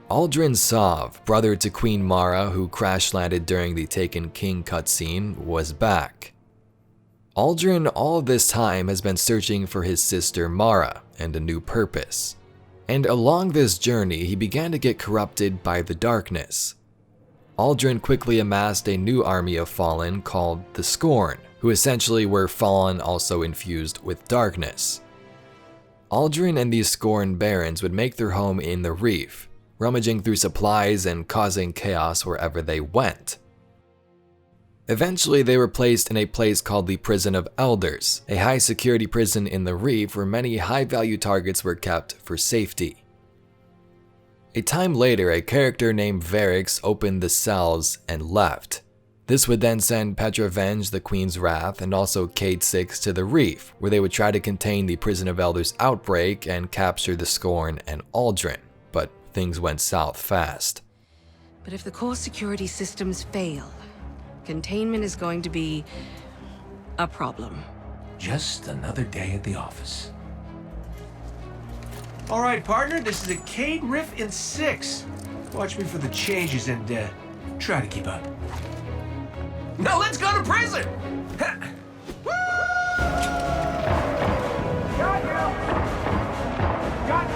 Uldren Sov, brother to Queen Mara, who crash-landed during the Taken King cutscene, was back. Uldren all this time has been searching for his sister Mara and a new purpose. And along this journey, he began to get corrupted by the darkness. Uldren quickly amassed a new army of Fallen called the Scorn, who essentially were Fallen also infused with darkness. Uldren and these Scorn barons would make their home in the Reef, rummaging through supplies and causing chaos wherever they went. Eventually, they were placed in a place called the Prison of Elders, a high-security prison in the Reef where many high-value targets were kept for safety. A time later, a character named Varix opened the cells and left. This would then send Petravenge, the Queen's Wrath, and also Cade 6 to the Reef, where they would try to contain the Prison of Elders outbreak and capture the Scorn and Uldren, but things went south fast. But if the core security systems fail, containment is going to be a problem. Just another day at the office. All right, partner, this is a Cade riff in 6. Watch me for the changes and try to keep up. Now let's go to prison! Got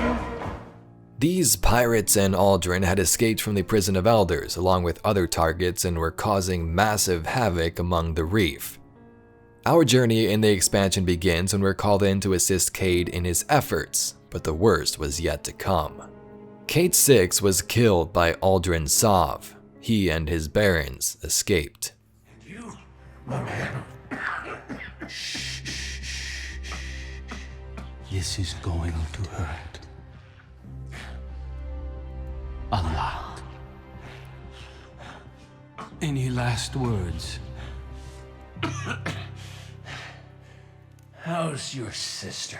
you! These pirates and Uldren had escaped from the Prison of Elders along with other targets and were causing massive havoc among the Reef. Our journey in the expansion begins when we're called in to assist Cade in his efforts, but the worst was yet to come. Cade 6 was killed by Uldren Sav. He and his barons escaped. You, my man. This is going to hurt. A lot. Any last words? How's your sister?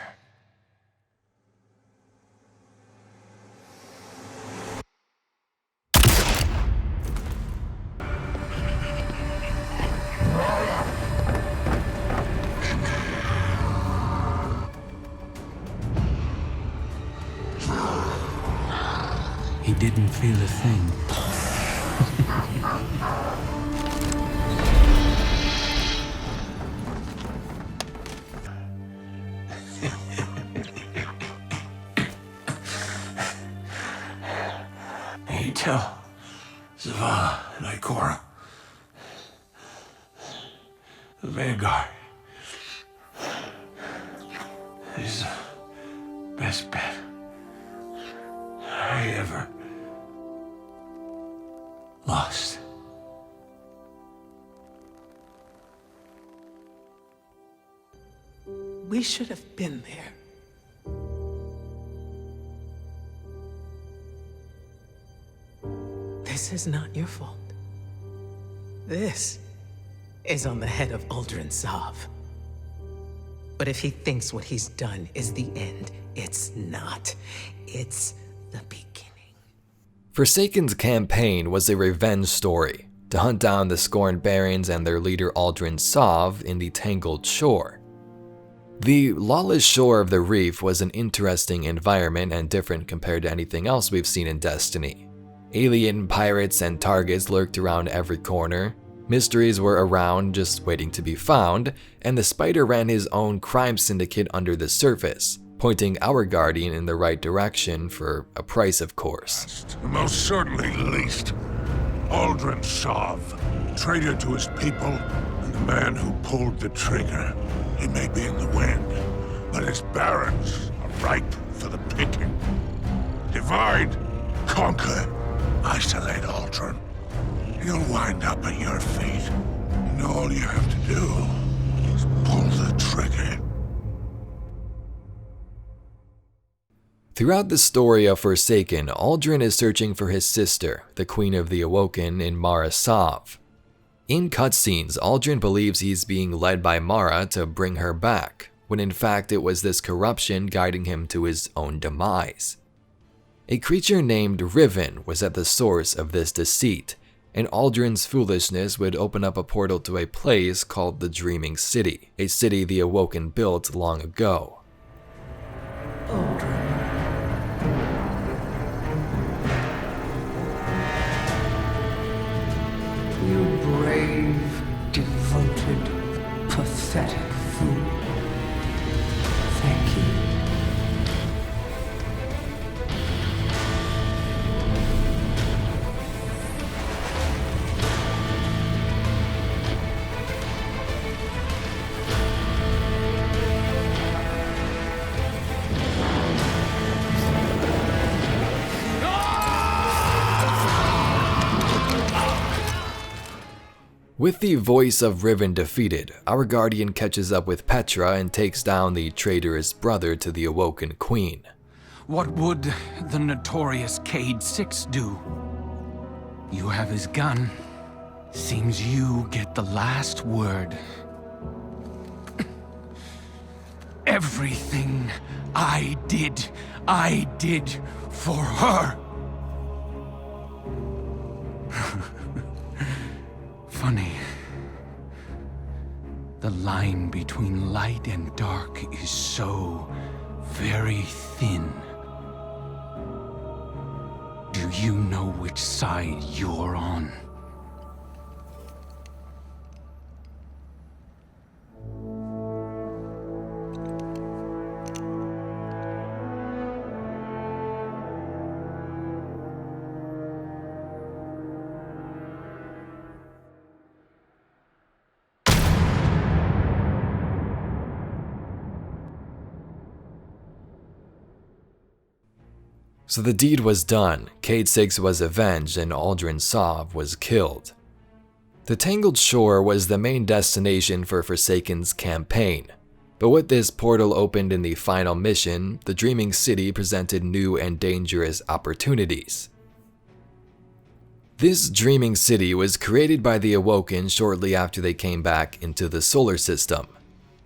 He didn't feel a thing. You tell Zava and Ikora. The Vanguard is the best bet I ever lost. We should have been there. This is not your fault. This is on the head of Uldren Sav. But if he thinks what he's done is the end, it's not. It's the beginning. Forsaken's campaign was a revenge story, to hunt down the Scorn Barons and their leader Uldren Sav in the Tangled Shore. The lawless shore of the Reef was an interesting environment and different compared to anything else we've seen in Destiny. Alien pirates and targets lurked around every corner, mysteries were around just waiting to be found, and the Spider ran his own crime syndicate under the surface, pointing our Guardian in the right direction for a price, of course. Most certainly least. Uldren Sav, traitor to his people, and the man who pulled the trigger. He may be in the wind, but his barons are ripe for the picking. Divide, conquer, isolate Uldren. He'll wind up at your feet, and all you have to do is pull the trigger. Throughout the story of Forsaken, Uldren is searching for his sister, the Queen of the Awoken in Mara Sov. In cutscenes, Uldren believes he's being led by Mara to bring her back, when in fact it was this corruption guiding him to his own demise. A creature named Riven was at the source of this deceit, and Uldren's foolishness would open up a portal to a place called the Dreaming City, a city the Awoken built long ago. Uldren. You brave, devoted, pathetic fool. Thank you. With the voice of Riven defeated, our Guardian catches up with Petra and takes down the traitorous brother to the Awoken Queen. What would the notorious Cade 6 do? You have his gun. Seems you get the last word. Everything I did for her. Funny. The line between light and dark is so very thin. Do you know which side you're on? So the deed was done, Cade 6 was avenged, and Uldren Sov was killed. The Tangled Shore was the main destination for Forsaken's campaign, but with this portal opened in the final mission, the Dreaming City presented new and dangerous opportunities. This Dreaming City was created by the Awoken shortly after they came back into the solar system.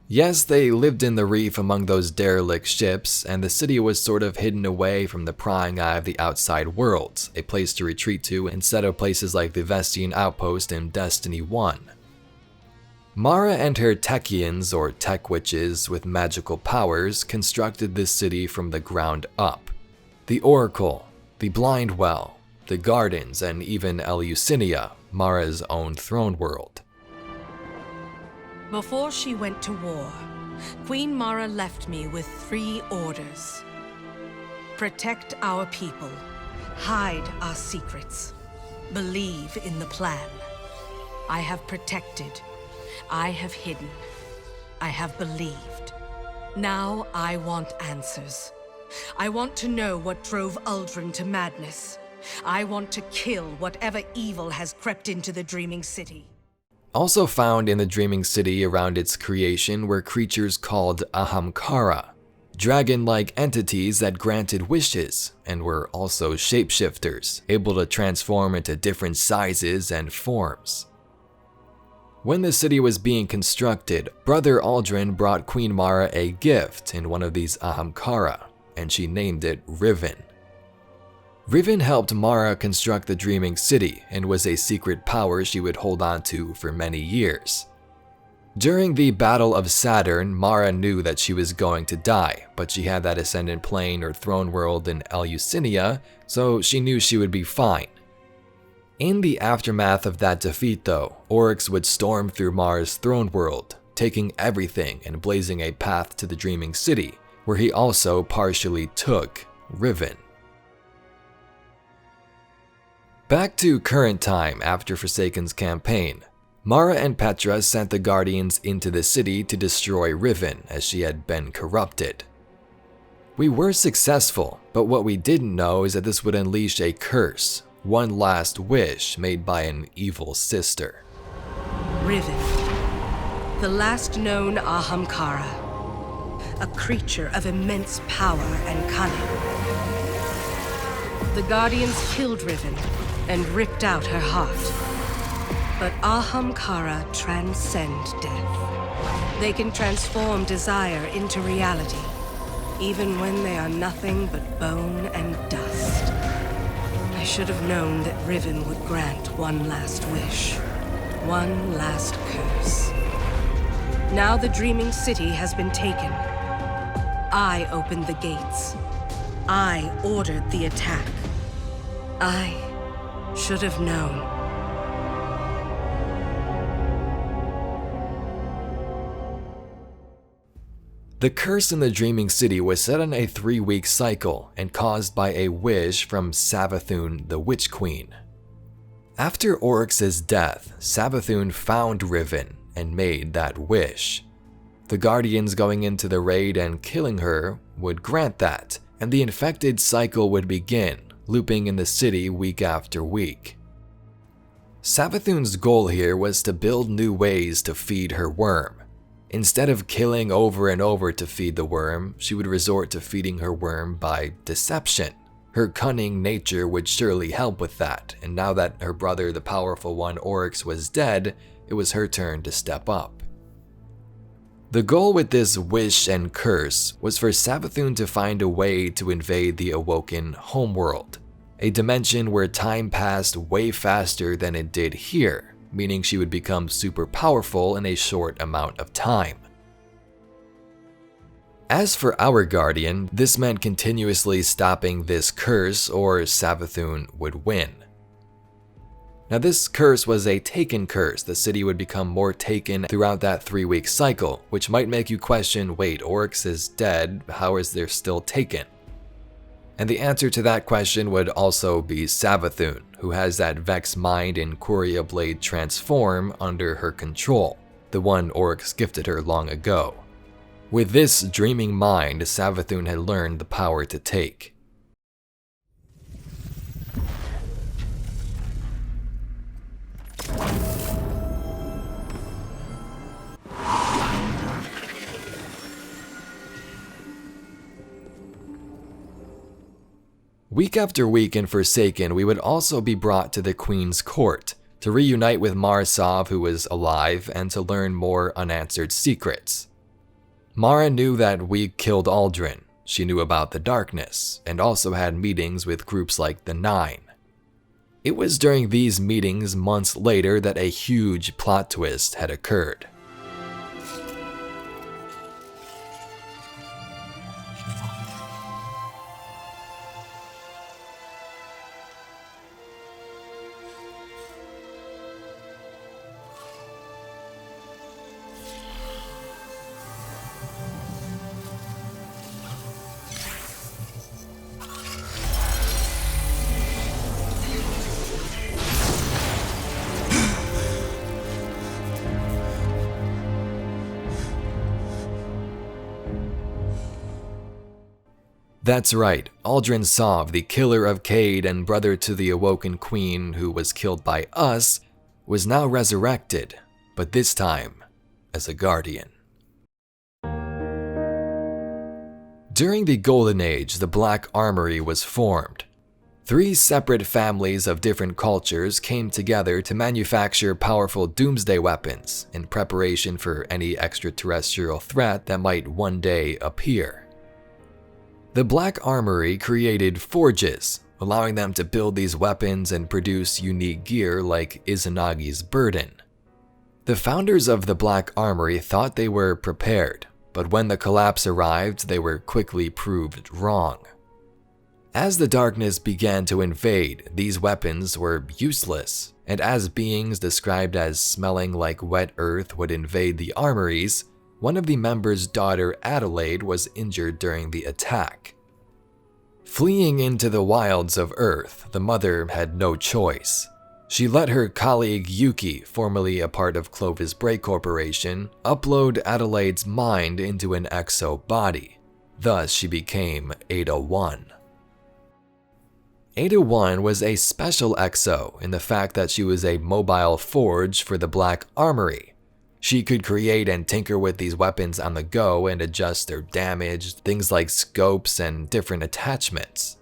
Yes, they lived in the reef among those derelict ships, and the city was sort of hidden away from the prying eye of the outside world, a place to retreat to instead of places like the Vestian Outpost in Destiny 1. Mara and her Techians, or Tech Witches with magical powers, constructed this city from the ground up. The Oracle, the Blind Well, the Gardens, and even Eleusinia, Mara's own throne world. Before she went to war, Queen Mara left me with 3 orders. Protect our people, hide our secrets, believe in the plan. I have protected, I have hidden, I have believed. Now I want answers. I want to know what drove Uldren to madness. I want to kill whatever evil has crept into the Dreaming City. Also found in the Dreaming City around its creation were creatures called Ahamkara, dragon-like entities that granted wishes and were also shapeshifters, able to transform into different sizes and forms. When the city was being constructed, Brother Uldren brought Queen Mara a gift in one of these Ahamkara, and she named it Riven. Riven helped Mara construct the Dreaming City and was a secret power she would hold on to for many years. During the Battle of Saturn, Mara knew that she was going to die, but she had that Ascendant Plane or Throne World in Eleusinia, so she knew she would be fine. In the aftermath of that defeat though, Oryx would storm through Mara's Throne World, taking everything and blazing a path to the Dreaming City, where he also partially took Riven. Back to current time after Forsaken's campaign, Mara and Petra sent the Guardians into the city to destroy Riven as she had been corrupted. We were successful, but what we didn't know is that this would unleash a curse, one last wish made by an evil sister. Riven, the last known Ahamkara, a creature of immense power and cunning. The Guardians killed Riven and ripped out her heart. But Ahamkara transcend death. They can transform desire into reality, even when they are nothing but bone and dust. I should have known that Riven would grant one last wish, one last curse. Now the Dreaming City has been taken. I opened the gates. I ordered the attack. I should have known. The curse in the Dreaming City was set on a 3-week cycle and caused by a wish from Savathun, the Witch Queen. After Oryx's death, Savathun found Riven and made that wish. The Guardians going into the raid and killing her would grant that, and the infected cycle would begin, looping in the city week after week. Savathun's goal here was to build new ways to feed her worm. Instead of killing over and over to feed the worm, she would resort to feeding her worm by deception. Her cunning nature would surely help with that, and now that her brother, the powerful one Oryx, was dead, it was her turn to step up. The goal with this wish and curse was for Savathun to find a way to invade the Awoken homeworld, a dimension where time passed way faster than it did here, meaning she would become super powerful in a short amount of time. As for our Guardian, this meant continuously stopping this curse or Savathun would win. Now this curse was a taken curse. The city would become more taken throughout that 3-week cycle, which might make you question, wait, Oryx is dead, how is there still taken? And the answer to that question would also be Savathun, who has that Vex Mind and Quria Blade transform under her control, the one Oryx gifted her long ago. With this dreaming mind, Savathun had learned the power to take. Week after week in Forsaken, we would also be brought to the Queen's court to reunite with Marsov, who was alive, and to learn more unanswered secrets. Mara knew that we killed Uldren, she knew about the Darkness, and also had meetings with groups like the Nine. It was during these meetings months later that a huge plot twist had occurred. That's right, Uldren Sov, the killer of Cade and brother to the Awoken Queen who was killed by us, was now resurrected, but this time as a guardian. During the Golden Age, the Black Armory was formed. 3 separate families of different cultures came together to manufacture powerful doomsday weapons in preparation for any extraterrestrial threat that might one day appear. The Black Armory created forges, allowing them to build these weapons and produce unique gear like Izanagi's Burden. The founders of the Black Armory thought they were prepared, but when the collapse arrived, they were quickly proved wrong. As the darkness began to invade, these weapons were useless, and as beings described as smelling like wet earth would invade the armories, one of the members' daughter, Adelaide, was injured during the attack. Fleeing into the wilds of Earth, the mother had no choice. She let her colleague Yuki, formerly a part of Clovis Bray Corporation, upload Adelaide's mind into an exo body. Thus, she became Ada-1. Ada-1 was a special exo in the fact that she was a mobile forge for the Black Armory. She could create and tinker with these weapons on the go and adjust their damage, things like scopes and different attachments.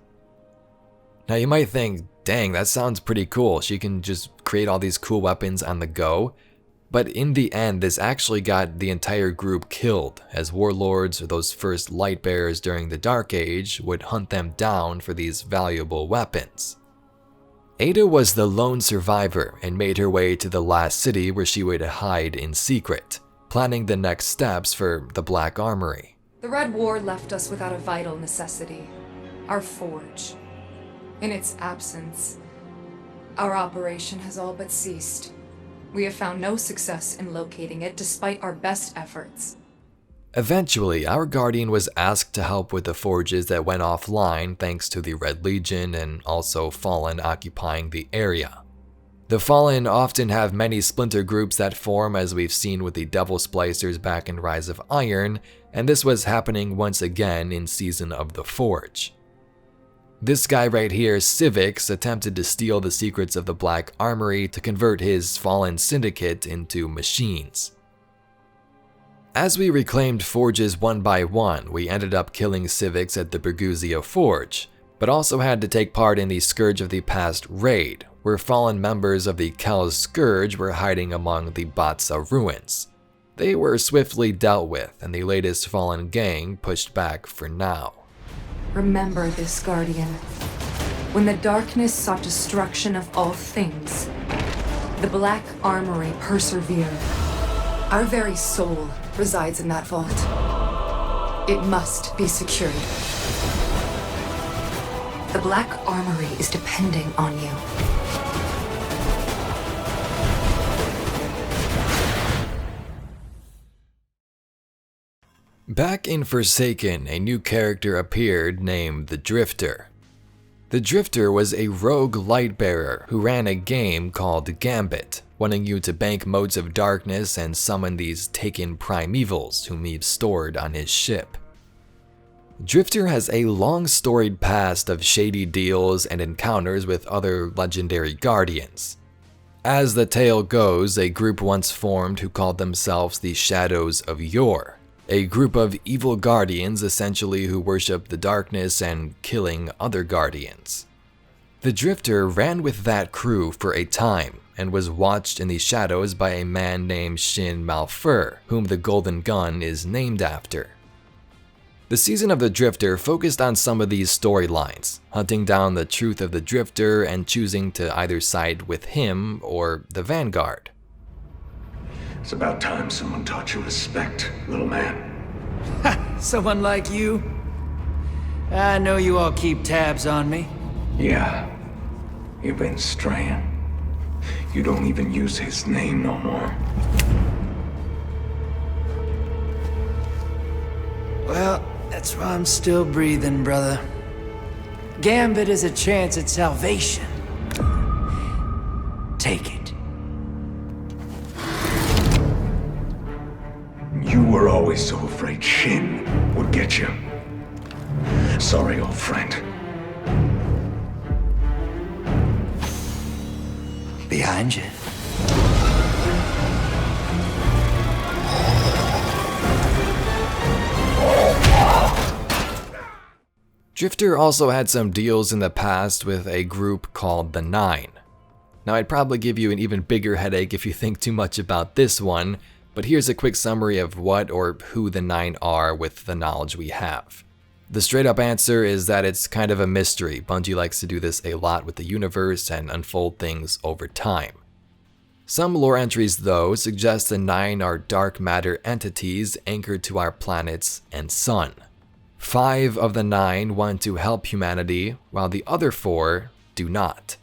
Now you might think, dang, that sounds pretty cool. She can just create all these cool weapons on the go. But in the end, this actually got the entire group killed, as Warlords, or those first light bearers during the Dark Age, would hunt them down for these valuable weapons. Ada was the lone survivor and made her way to the last city where she would hide in secret, planning the next steps for the Black Armory. The Red War left us without a vital necessity, our forge. In its absence, our operation has all but ceased. We have found no success in locating it despite our best efforts. Eventually, our Guardian was asked to help with the forges that went offline thanks to the Red Legion and also Fallen occupying the area. The Fallen often have many splinter groups that form, as we've seen with the Devil Splicers back in Rise of Iron, and this was happening once again in Season of the Forge. This guy right here, Civix, attempted to steal the secrets of the Black Armory to convert his fallen syndicate into machines. As we reclaimed forges one by one, we ended up killing Civix at the Berguzia Forge, but also had to take part in the Scourge of the Past raid, where fallen members of the Calus Scourge were hiding among the Batsa ruins. They were swiftly dealt with, and the latest fallen gang pushed back for now. Remember this, Guardian. When the darkness sought destruction of all things, the Black Armory persevered. Our very soul resides in that vault. It must be secured. The Black Armory is depending on you. Back in Forsaken, a new character appeared named the Drifter. The Drifter was a rogue lightbearer who ran a game called Gambit, wanting you to bank motes of darkness and summon these taken primevals whom he stored on his ship. Drifter has a long storied past of shady deals and encounters with other legendary guardians. As the tale goes, a group once formed who called themselves the Shadows of Yore, a group of evil guardians essentially who worship the darkness and killing other guardians. The Drifter ran with that crew for a time and was watched in the shadows by a man named Shin Malfur, whom the Golden Gun is named after. The season of the Drifter focused on some of these storylines, hunting down the truth of the Drifter and choosing to either side with him or the Vanguard. It's about time someone taught you respect, little man. Ha! Someone like you? I know you all keep tabs on me. Yeah, you've been straying. You don't even use his name no more. Well, that's why I'm still breathing, brother. Gambit is a chance at salvation. Take it. You were always so afraid Shin would get you. Sorry, old friend. Behind you. Drifter also had some deals in the past with a group called the Nine. Now, I'd probably give you an even bigger headache if you think too much about this one, but here's a quick summary of what or who the Nine are with the knowledge we have. The straight up answer is that it's kind of a mystery. Bungie likes to do this a lot with the universe and unfold things over time. Some lore entries, though, suggest the Nine are dark matter entities anchored to our planets and sun. 5 of the 9 want to help humanity, while the other 4 do not.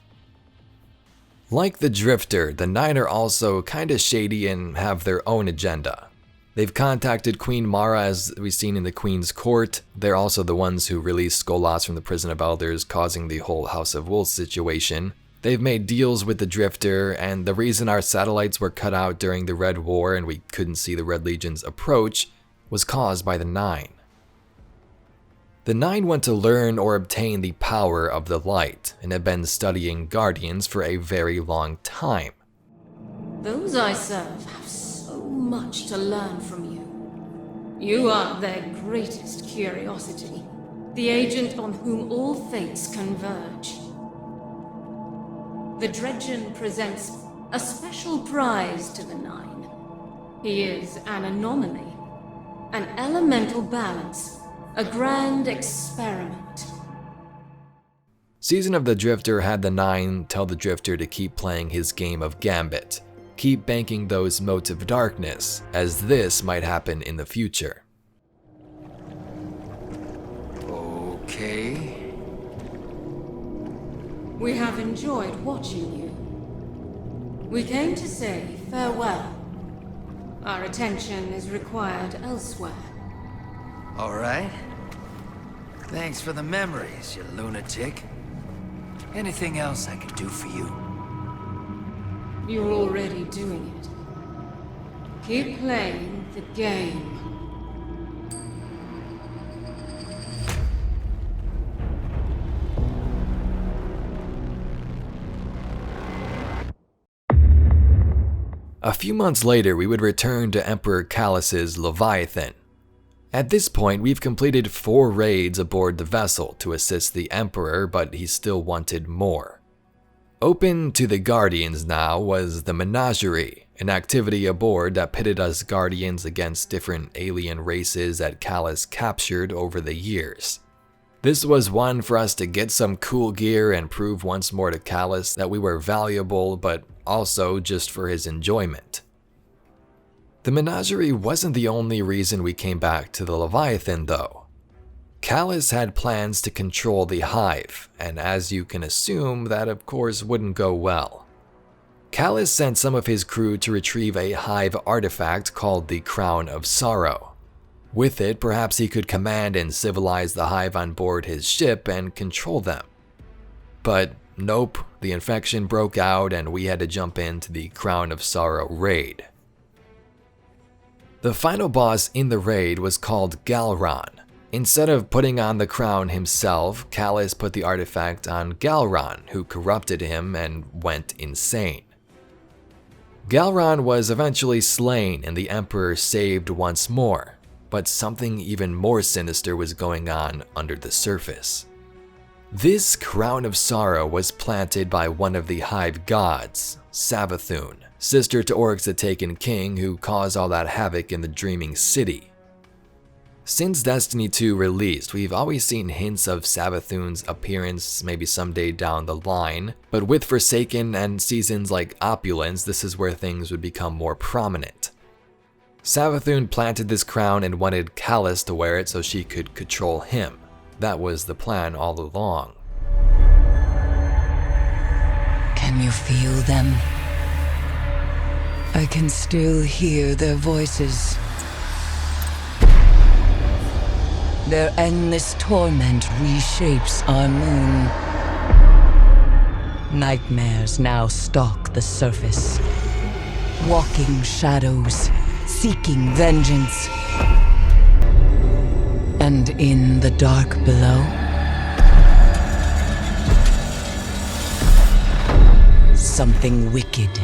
Like the Drifter, the 9 are also kinda shady and have their own agenda. They've contacted Queen Mara, as we've seen in the Queen's Court. They're also the ones who released Skolas from the Prison of Elders, causing the whole House of Wolves situation. They've made deals with the Drifter, and the reason our satellites were cut out during the Red War and we couldn't see the Red Legion's approach was caused by the 9. The 9 want to learn or obtain the power of the light, and have been studying Guardians for a very long time. Those I serve have so much to learn from you. You are their greatest curiosity, the agent on whom all fates converge. The Dredgen presents a special prize to the 9. He is an anomaly, an elemental balance, a grand experiment. Season of the Drifter had the 9 tell the Drifter to keep playing his game of Gambit. Keep banking those motes of darkness, as this might happen in the future. Okay. We have enjoyed watching you. We came to say farewell. Our attention is required elsewhere. All right. Thanks for the memories, you lunatic. Anything else I can do for you? You're already doing it. Keep playing the game. A few months later, we would return to Emperor Calus's Leviathan. At this point, we've completed 4 raids aboard the vessel to assist the Emperor, but he still wanted more. Open to the Guardians now was the Menagerie, an activity aboard that pitted us Guardians against different alien races that Calus captured over the years. This was one for us to get some cool gear and prove once more to Calus that we were valuable, but also just for his enjoyment. The Menagerie wasn't the only reason we came back to the Leviathan though. Calus had plans to control the Hive, and as you can assume, that of course wouldn't go well. Calus sent some of his crew to retrieve a Hive artifact called the Crown of Sorrow. With it, perhaps he could command and civilize the Hive on board his ship and control them. But nope, the infection broke out and we had to jump into the Crown of Sorrow raid. The final boss in the raid was called Galron. Instead of putting on the crown himself, Calus put the artifact on Galron, who corrupted him and went insane. Galron was eventually slain and the Emperor saved once more. But something even more sinister was going on under the surface. This Crown of Sorrow was planted by one of the Hive gods, Savathun, sister to Oryx the Taken King, who caused all that havoc in the Dreaming City. Since Destiny 2 released, we've always seen hints of Savathun's appearance maybe someday down the line, but with Forsaken and seasons like Opulence, this is where things would become more prominent. Savathun planted this crown and wanted Calus to wear it so she could control him. That was the plan all along. Can you feel them? I can still hear their voices. Their endless torment reshapes our moon. Nightmares now stalk the surface. Walking shadows, seeking vengeance. And in the dark below, something wicked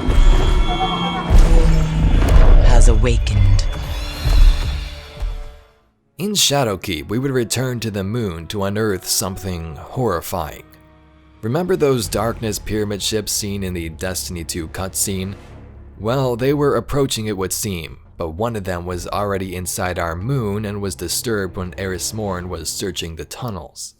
has awakened. In Shadowkeep, we would return to the moon to unearth something horrifying. Remember those Darkness pyramid ships seen in the Destiny 2 cutscene? Well, they were approaching it would seem, but one of them was already inside our moon and was disturbed when Eris Morn was searching the tunnels.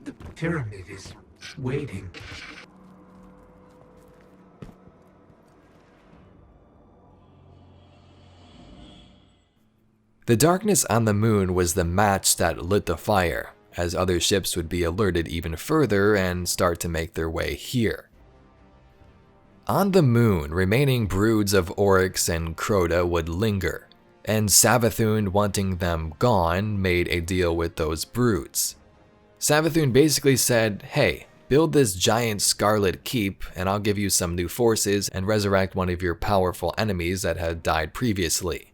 The pyramid is waiting. The darkness on the moon was the match that lit the fire, as other ships would be alerted even further and start to make their way here. On the moon, remaining broods of Oryx and Crota would linger, and Savathun, wanting them gone, made a deal with those broods. Savathun basically said, hey, build this giant scarlet keep and I'll give you some new forces and resurrect one of your powerful enemies that had died previously.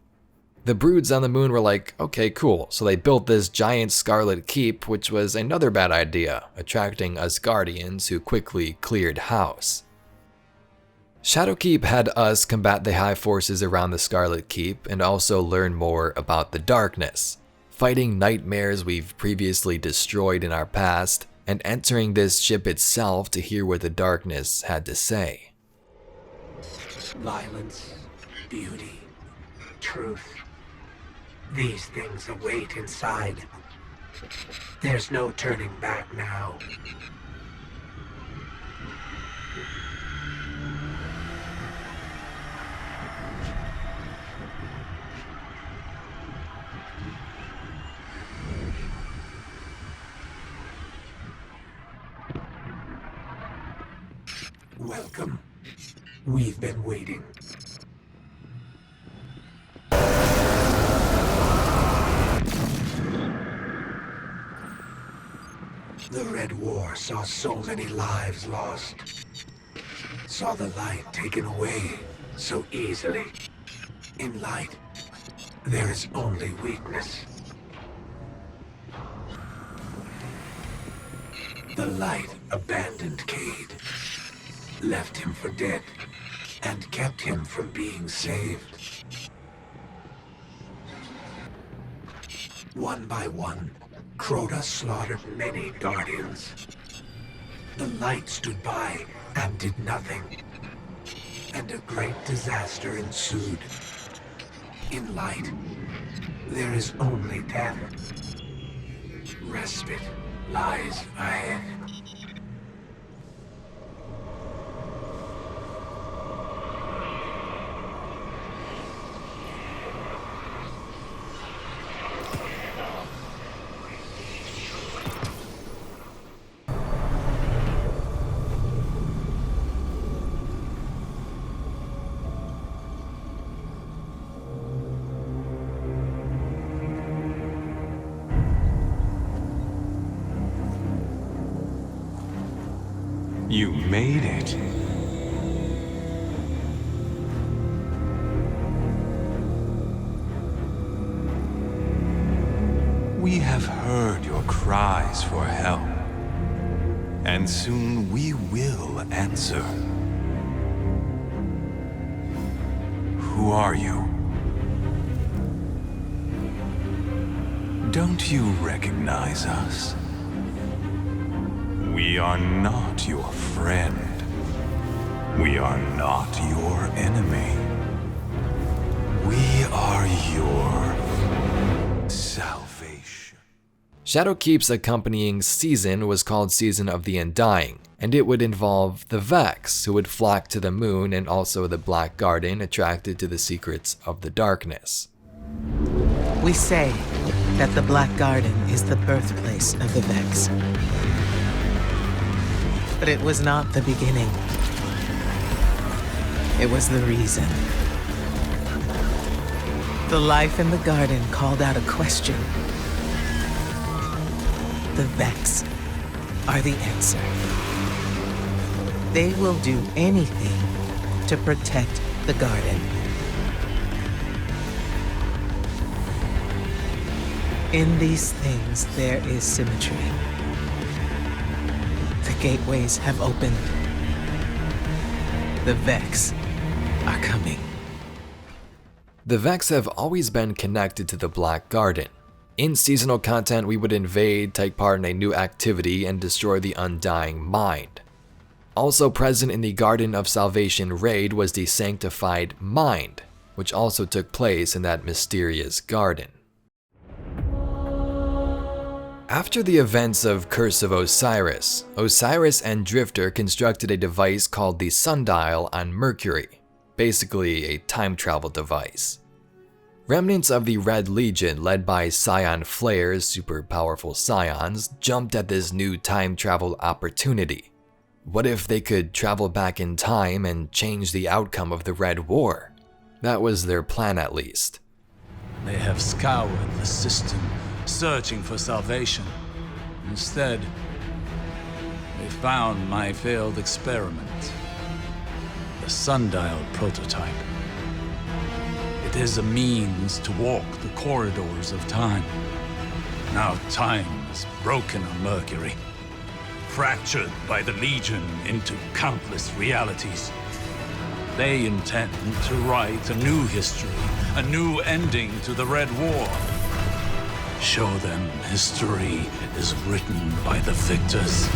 The broods on the moon were like, okay, cool, so they built this giant scarlet keep, which was another bad idea, attracting us Guardians who quickly cleared house. Shadowkeep had us combat the Hive forces around the Scarlet Keep and also learn more about the darkness, fighting nightmares we've previously destroyed in our past, and entering this ship itself to hear what the darkness had to say. Violence, beauty, truth. These things await inside. There's no turning back now. Welcome. We've been waiting. The Red War saw so many lives lost. Saw the light taken away so easily. In light, there is only weakness. The light abandoned Cade, left him for dead, and kept him from being saved. One by one, Crota slaughtered many Guardians. The light stood by and did nothing, and a great disaster ensued. In light, there is only death. Respite lies ahead. You made it. We have heard your cries for help, and soon we will answer. Who are you? Don't you recognize us? We are not your friend. We are not your enemy. We are your salvation. Shadowkeep's accompanying season was called Season of the Undying, and it would involve the Vex, who would flock to the moon, and also the Black Garden, attracted to the secrets of the darkness. We say that the Black Garden is the birthplace of the Vex. But it was not the beginning. It was the reason. The life in the garden called out a question. The Vex are the answer. They will do anything to protect the garden. In these things, there is symmetry. The gateways have opened. The Vex are coming. The Vex have always been connected to the Black Garden. In seasonal content, we would invade, take part in a new activity, and destroy the Undying Mind. Also present in the Garden of Salvation raid was the Sanctified Mind, which also took place in that mysterious garden. After the events of Curse of Osiris, Osiris and Drifter constructed a device called the Sundial on Mercury, basically a time travel device. Remnants of the Red Legion, led by Scion Flare's super powerful Scions, jumped at this new time travel opportunity. What if they could travel back in time and change the outcome of the Red War? That was their plan, at least. They have scoured the system, searching for salvation. Instead, they found my failed experiment, the Sundial prototype. It is a means to walk the corridors of time. Now time is broken on Mercury, fractured by the Legion into countless realities. They intend to write a new history, a new ending to the Red War. Show them history is written by the victors.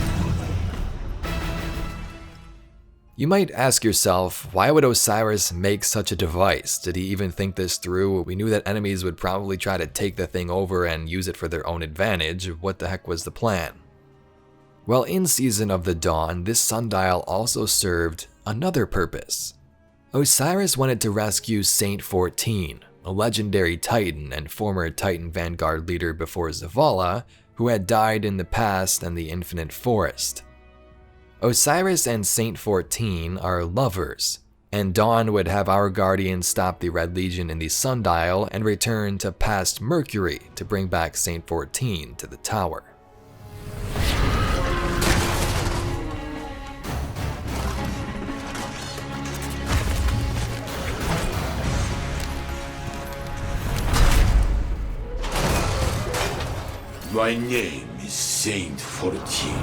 You might ask yourself, why would Osiris make such a device? Did he even think this through? We knew that enemies would probably try to take the thing over and use it for their own advantage. What the heck was the plan? Well, in Season of the Dawn, this sundial also served another purpose. Osiris wanted to rescue Saint 14, a legendary Titan and former Titan Vanguard leader before Zavala, who had died in the past and the Infinite Forest. Osiris and Saint 14 are lovers, and Dawn would have our Guardians stop the Red Legion in the Sundial and return to past Mercury to bring back Saint 14 to the tower. My name is Saint 14.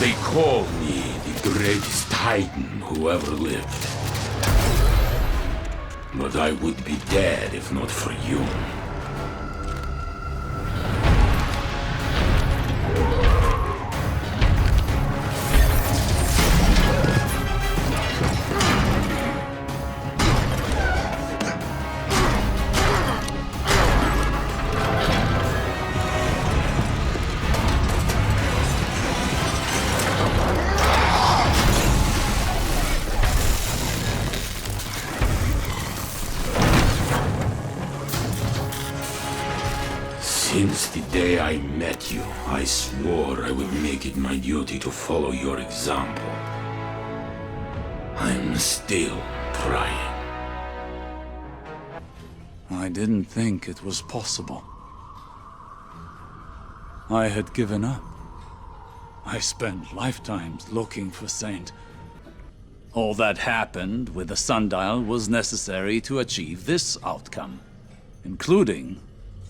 They call me the greatest titan who ever lived. But I would be dead if not for you. Since the day I met you, I swore I would make it my duty to follow your example. I'm still trying. I didn't think it was possible. I had given up. I spent lifetimes looking for Saint. All that happened with the sundial was necessary to achieve this outcome, including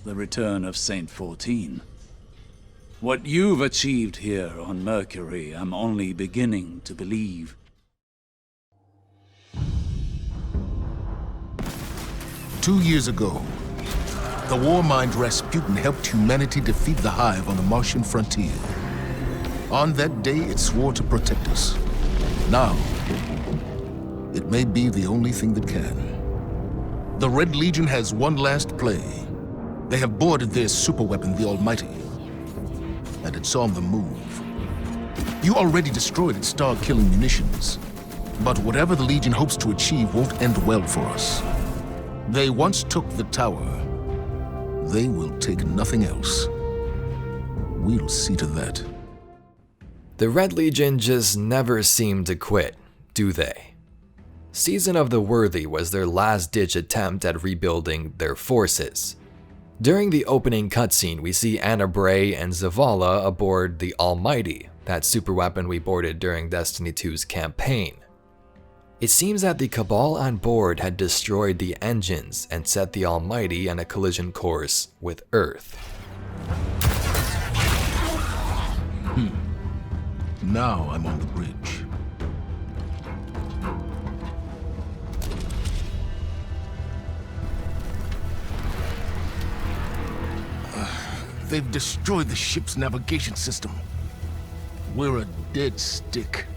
the return of Saint 14. What you've achieved here on Mercury, I'm only beginning to believe. Two years ago, the Warmind Rasputin helped humanity defeat the Hive on the Martian frontier. On that day, it swore to protect us. Now, it may be the only thing that can. The Red Legion has one last play. They have boarded their superweapon, the Almighty, and it's on the move. You already destroyed its star-killing munitions, but whatever the Legion hopes to achieve won't end well for us. They once took the tower. They will take nothing else. We'll see to that. The Red Legion just never seemed to quit, do they? Season of the Worthy was their last-ditch attempt at rebuilding their forces. During the opening cutscene, we see Anna Bray and Zavala aboard the Almighty, that superweapon we boarded during Destiny 2's campaign. It seems that the Cabal on board had destroyed the engines and set the Almighty on a collision course with Earth. Now I'm on the bridge. They've destroyed the ship's navigation system. We're a dead stick.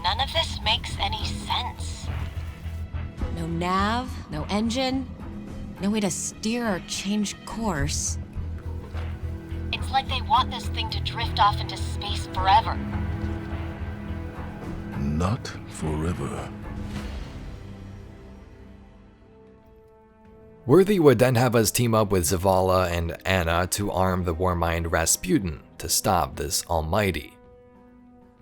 None of this makes any sense. No nav, no engine, no way to steer or change course. It's like they want this thing to drift off into space forever. Not forever. Worthy would then have us team up with Zavala and Anna to arm the Warmind Rasputin to stop this Almighty.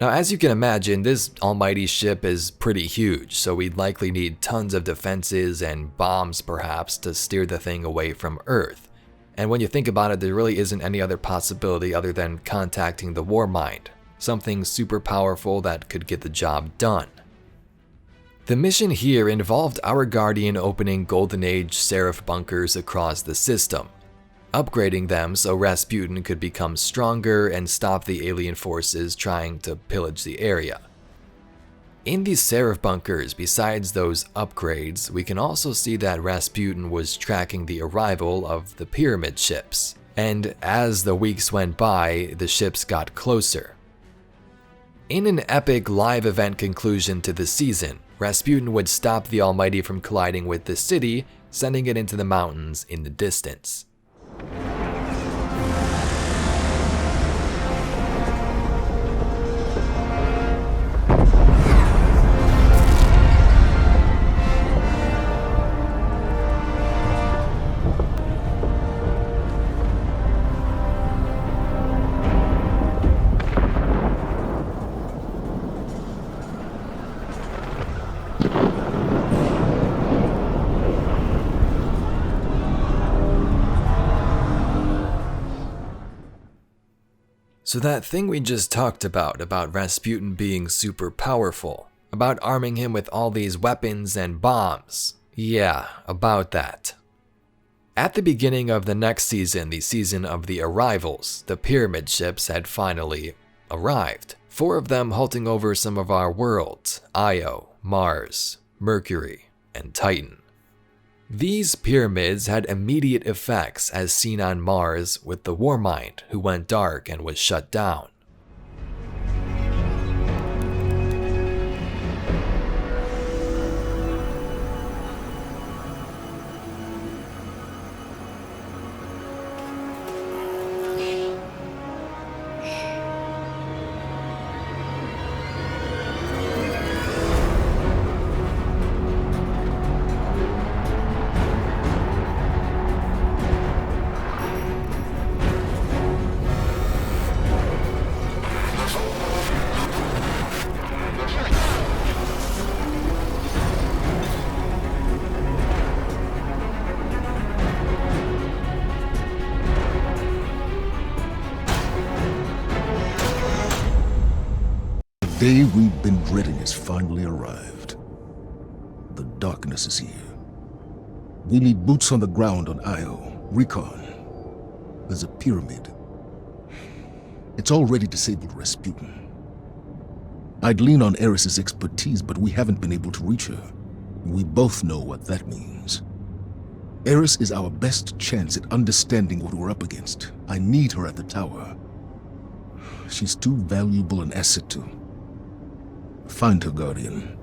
Now, as you can imagine, this Almighty ship is pretty huge, so we'd likely need tons of defenses and bombs perhaps to steer the thing away from Earth. And when you think about it, there really isn't any other possibility other than contacting the Warmind, something super powerful that could get the job done. The mission here involved our Guardian opening Golden Age Seraph bunkers across the system, upgrading them so Rasputin could become stronger and stop the alien forces trying to pillage the area. In these Seraph bunkers, besides those upgrades, we can also see that Rasputin was tracking the arrival of the pyramid ships, and as the weeks went by, the ships got closer. In an epic live event conclusion to the season, Rasputin would stop the Almighty from colliding with the city, sending it into the mountains in the distance. So that thing we just talked about Rasputin being super powerful, about arming him with all these weapons and bombs, Yeah, about that. At the beginning of the next season, the season of the arrivals, the pyramid ships had finally arrived. 4 of them halting over some of our worlds: Io, Mars, Mercury, and Titan. These pyramids had immediate effects as seen on Mars with the Warmind, who went dark and was shut down. The day we've been dreading has finally arrived. The darkness is here. We need boots on the ground on Io, recon. There's a pyramid. It's already disabled Rasputin. I'd lean on Eris's expertise, but we haven't been able to reach her. We both know what that means. Eris is our best chance at understanding what we're up against. I need her at the tower. She's too valuable an asset to... Find her, Guardian.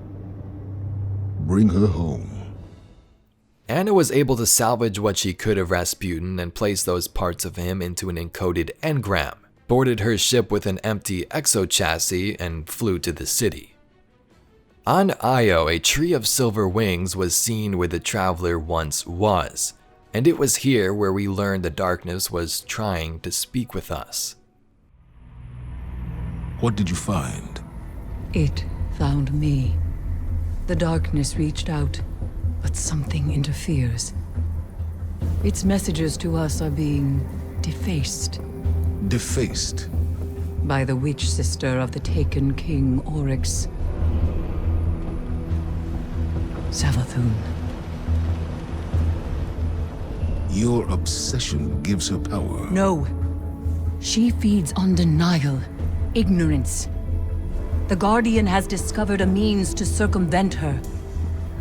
Bring her home. Anna was able to salvage what she could of Rasputin and place those parts of him into an encoded engram, boarded her ship with an empty exo-chassis, and flew to the city. On Io, a tree of silver wings was seen where the Traveler once was, and it was here where we learned the darkness was trying to speak with us. What did you find? It found me. The darkness reached out, but something interferes. Its messages to us are being defaced. Defaced? By the witch sister of the taken King Oryx. Savathun. Your obsession gives her power. No. She feeds on denial, ignorance. The Guardian has discovered a means to circumvent her.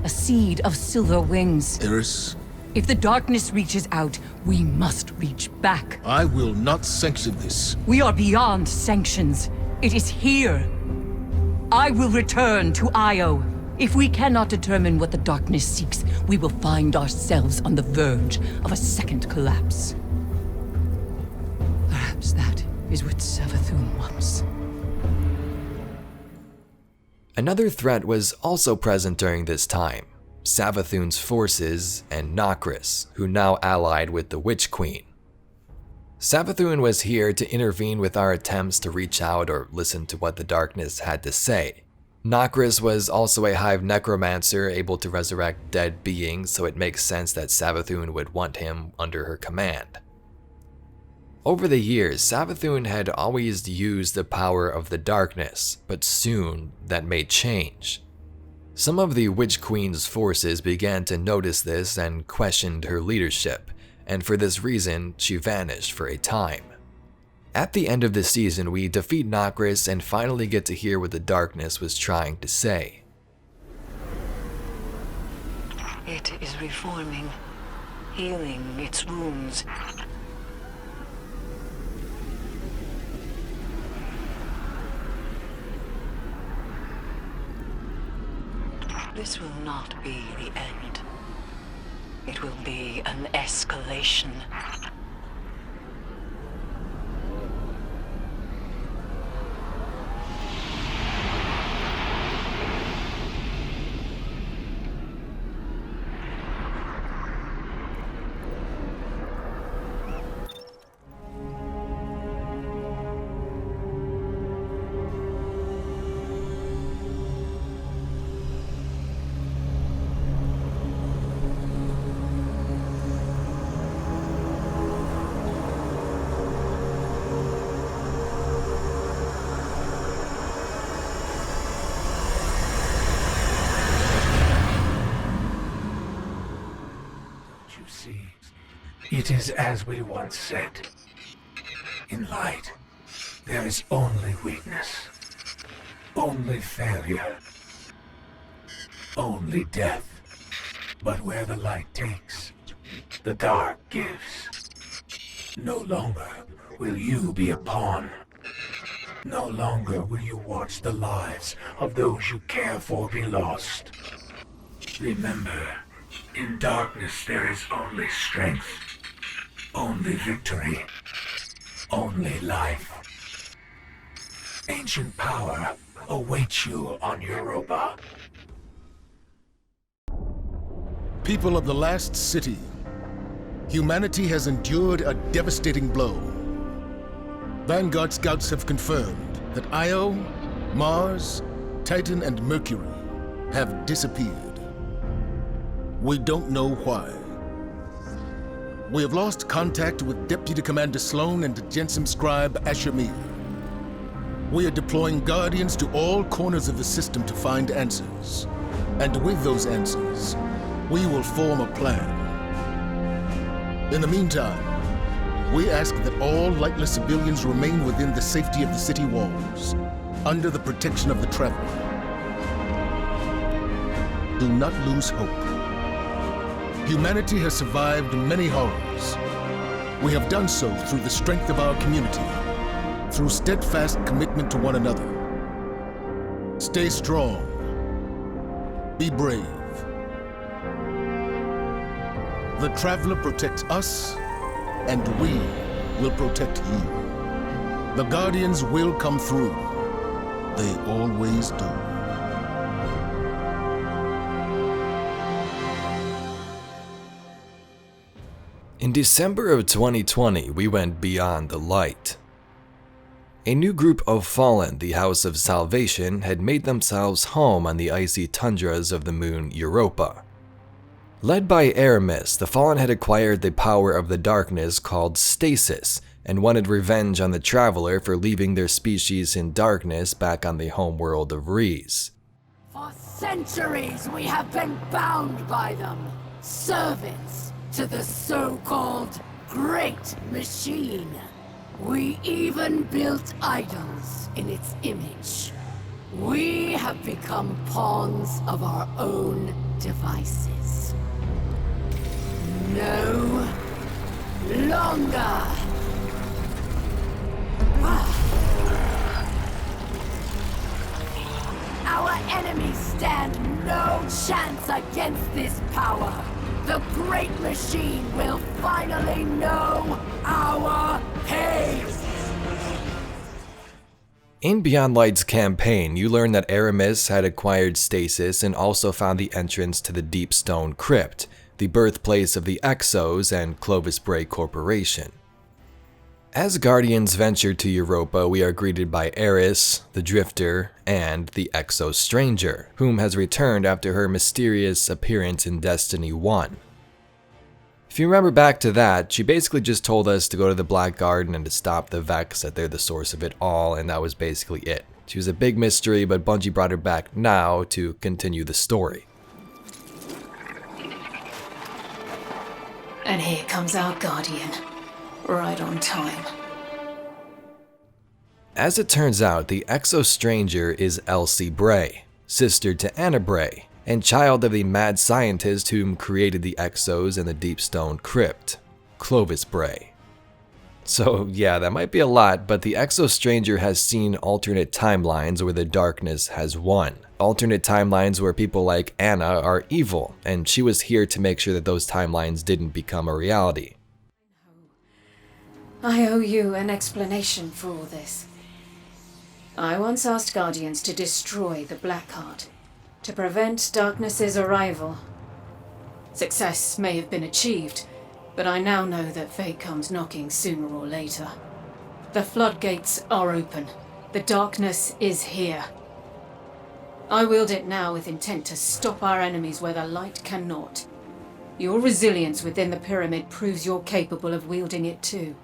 A seed of silver wings. Eris? If the darkness reaches out, we must reach back. I will not sanction this. We are beyond sanctions. It is here. I will return to Io. If we cannot determine what the darkness seeks, we will find ourselves on the verge of a second collapse. Perhaps that is what Savathun wants. Another threat was also present during this time: Savathun's forces and Nokris, who now allied with the Witch Queen. Savathun was here to intervene with our attempts to reach out or listen to what the darkness had to say. Nokris was also a Hive necromancer able to resurrect dead beings, so it makes sense that Savathun would want him under her command. Over the years, Savathun had always used the power of the darkness, but soon that may change. Some of the Witch Queen's forces began to notice this and questioned her leadership, and for this reason, she vanished for a time. At the end of the season, we defeat Nokris and finally get to hear what the darkness was trying to say. It is reforming, healing its wounds. This will not be the end. It will be an escalation. you see, it is as we once said. In light, there is only weakness, only failure, only death. But where the light takes, the dark gives. No longer will you be a pawn. No longer will you watch the lives of those you care for be lost. Remember, in darkness there is only strength, only victory, only life. Ancient power awaits you on Europa. People of the last city, humanity has endured a devastating blow. Vanguard scouts have confirmed that Io, Mars, Titan, and Mercury have disappeared. We don't know why. We have lost contact with Deputy Commander Sloan and Jensen Scribe Ashamir. We are deploying Guardians to all corners of the system to find answers. And with those answers, we will form a plan. In the meantime, we ask that all lightless civilians remain within the safety of the city walls, under the protection of the Traveler. Do not lose hope. Humanity has survived many horrors. We have done so through the strength of our community, through steadfast commitment to one another. Stay strong. Be brave. The Traveler protects us, and we will protect you. The Guardians will come through. They always do. In December of 2020, we went beyond the light. A new group of Fallen, the House of Salvation, had made themselves home on the icy tundras of the moon Europa. Led by Aramis, the Fallen had acquired the power of the darkness called Stasis, and wanted revenge on the Traveler for leaving their species in darkness back on the homeworld of Rees. For centuries we have been bound by them, servants to the so-called Great Machine. We even built idols in its image. We have become pawns of our own devices. No longer. Our enemies stand no chance against this power. The Great Machine will finally know our pain! In Beyond Light's campaign, you learn that Aramis had acquired Stasis and also found the entrance to the Deep Stone Crypt, the birthplace of the Exos and Clovis Bray Corporation. As Guardians venture to Europa, we are greeted by Eris, the Drifter, and the Exo Stranger, whom has returned after her mysterious appearance in Destiny 1. If you remember back to that, she basically just told us to go to the Black Garden and to stop the Vex, that they're the source of it all, and that was basically it. She was a big mystery, but Bungie brought her back now to continue the story. And here comes our Guardian. Right on time. As it turns out, the Exo Stranger is Elsie Bray, sister to Anna Bray, and child of the mad scientist whom created the Exos and the Deep Stone Crypt, Clovis Bray. So yeah, that might be a lot, but the Exo Stranger has seen alternate timelines where the darkness has won. Alternate timelines where people like Anna are evil, and she was here to make sure that those timelines didn't become a reality. I owe you an explanation for all this. I once asked Guardians to destroy the Blackheart, to prevent Darkness's arrival. Success may have been achieved, but I now know that fate comes knocking sooner or later. The floodgates are open. The darkness is here. I wield it now with intent to stop our enemies where the light cannot. Your resilience within the pyramid proves you're capable of wielding it too.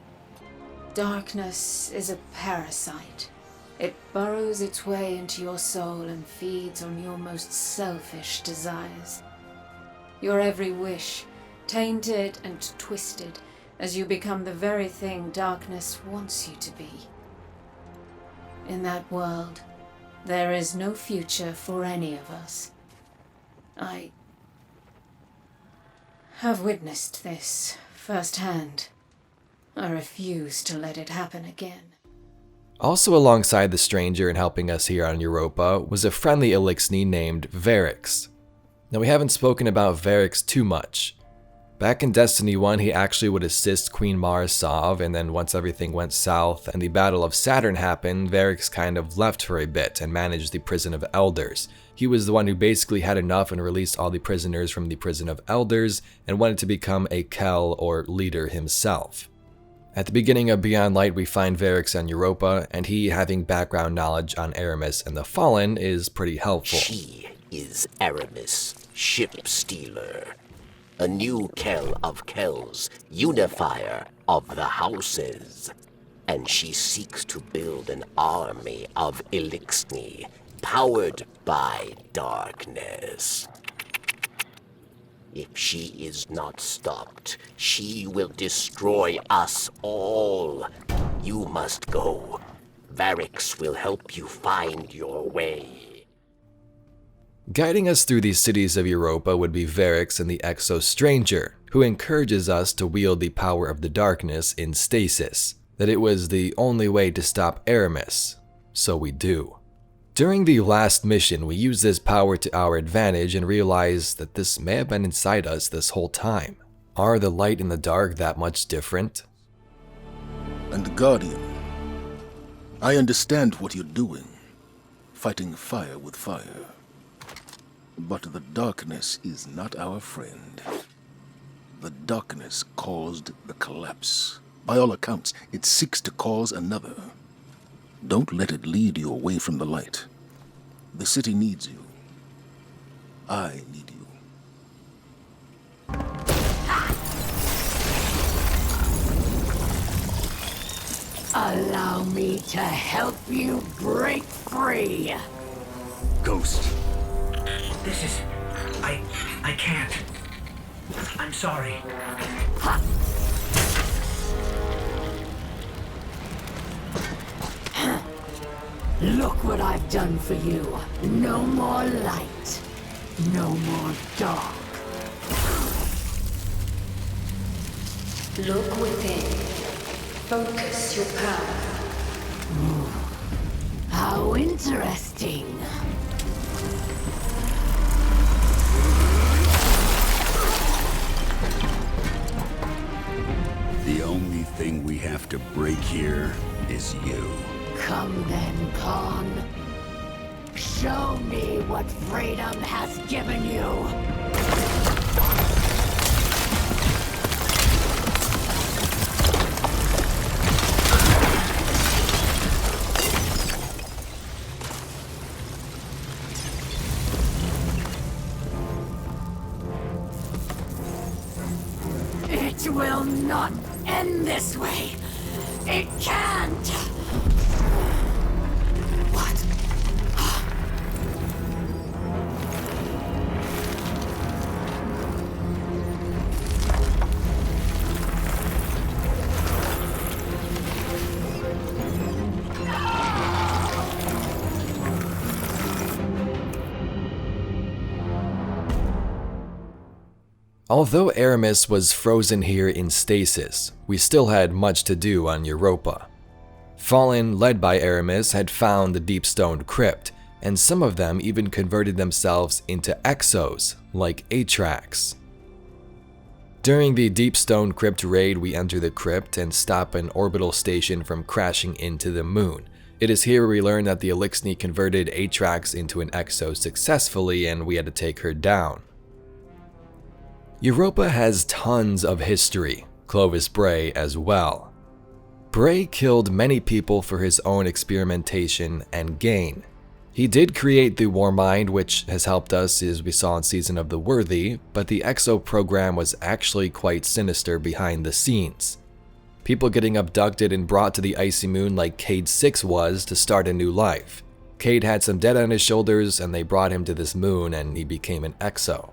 Darkness is a parasite. It burrows its way into your soul and feeds on your most selfish desires. Your every wish, tainted and twisted as you become the very thing darkness wants you to be. In that world, there is no future for any of us. I have witnessed this firsthand. I refuse to let it happen again. Also alongside the stranger and helping us here on Europa was a friendly Eliksni named Varix. Now we haven't spoken about Varix too much. Back in Destiny 1 he actually would assist Queen Mara-Sov, and then once everything went south and the Battle of Saturn happened, Varix kind of left for a bit and managed the Prison of Elders. He was the one who basically had enough and released all the prisoners from the Prison of Elders and wanted to become a Kel or leader himself. At the beginning of Beyond Light we find Varix on Europa, and he, having background knowledge on Aramis and the Fallen, is pretty helpful. She is Aramis, ship stealer, a new Kel of Kells, unifier of the houses, and she seeks to build an army of Eliksni, powered by darkness. If she is not stopped, she will destroy us all. You must go. Varix will help you find your way. Guiding us through these cities of Europa would be Varix and the Exo Stranger, who encourages us to wield the power of the darkness in stasis, that it was the only way to stop Aramis, so we do. During the last mission, we used this power to our advantage and realized that this may have been inside us this whole time. Are the light and the dark that much different? And Guardian, I understand what you're doing, fighting fire with fire. But the darkness is not our friend. The darkness caused the collapse. By all accounts, it seeks to cause another. Don't let it lead you away from the light. The city needs you. I need you. Allow me to help you break free. Ghost. This is... I can't. I'm sorry. Ha! Look what I've done for you. No more light. No more dark. Look within. Focus your power. How interesting. The only thing we have to break here is you. Come then, Pawn. Show me what freedom has given you. It will not end this way. It can't. What? Although Aramis was frozen here in stasis, we still had much to do on Europa. Fallen, led by Aramis, had found the deep stone crypt, and some of them even converted themselves into exos, like Atrax. During the deep stone crypt raid, we enter the crypt and stop an orbital station from crashing into the moon. It is here we learn that the Eliksni converted Atrax into an exo successfully, and we had to take her down. Europa has tons of history, Clovis Bray as well. Bray killed many people for his own experimentation and gain. He did create the Warmind, which has helped us as we saw in Season of the Worthy, but the EXO program was actually quite sinister behind the scenes. People getting abducted and brought to the icy moon like Cade 6 was to start a new life. Cade had some debt on his shoulders and they brought him to this moon and he became an EXO.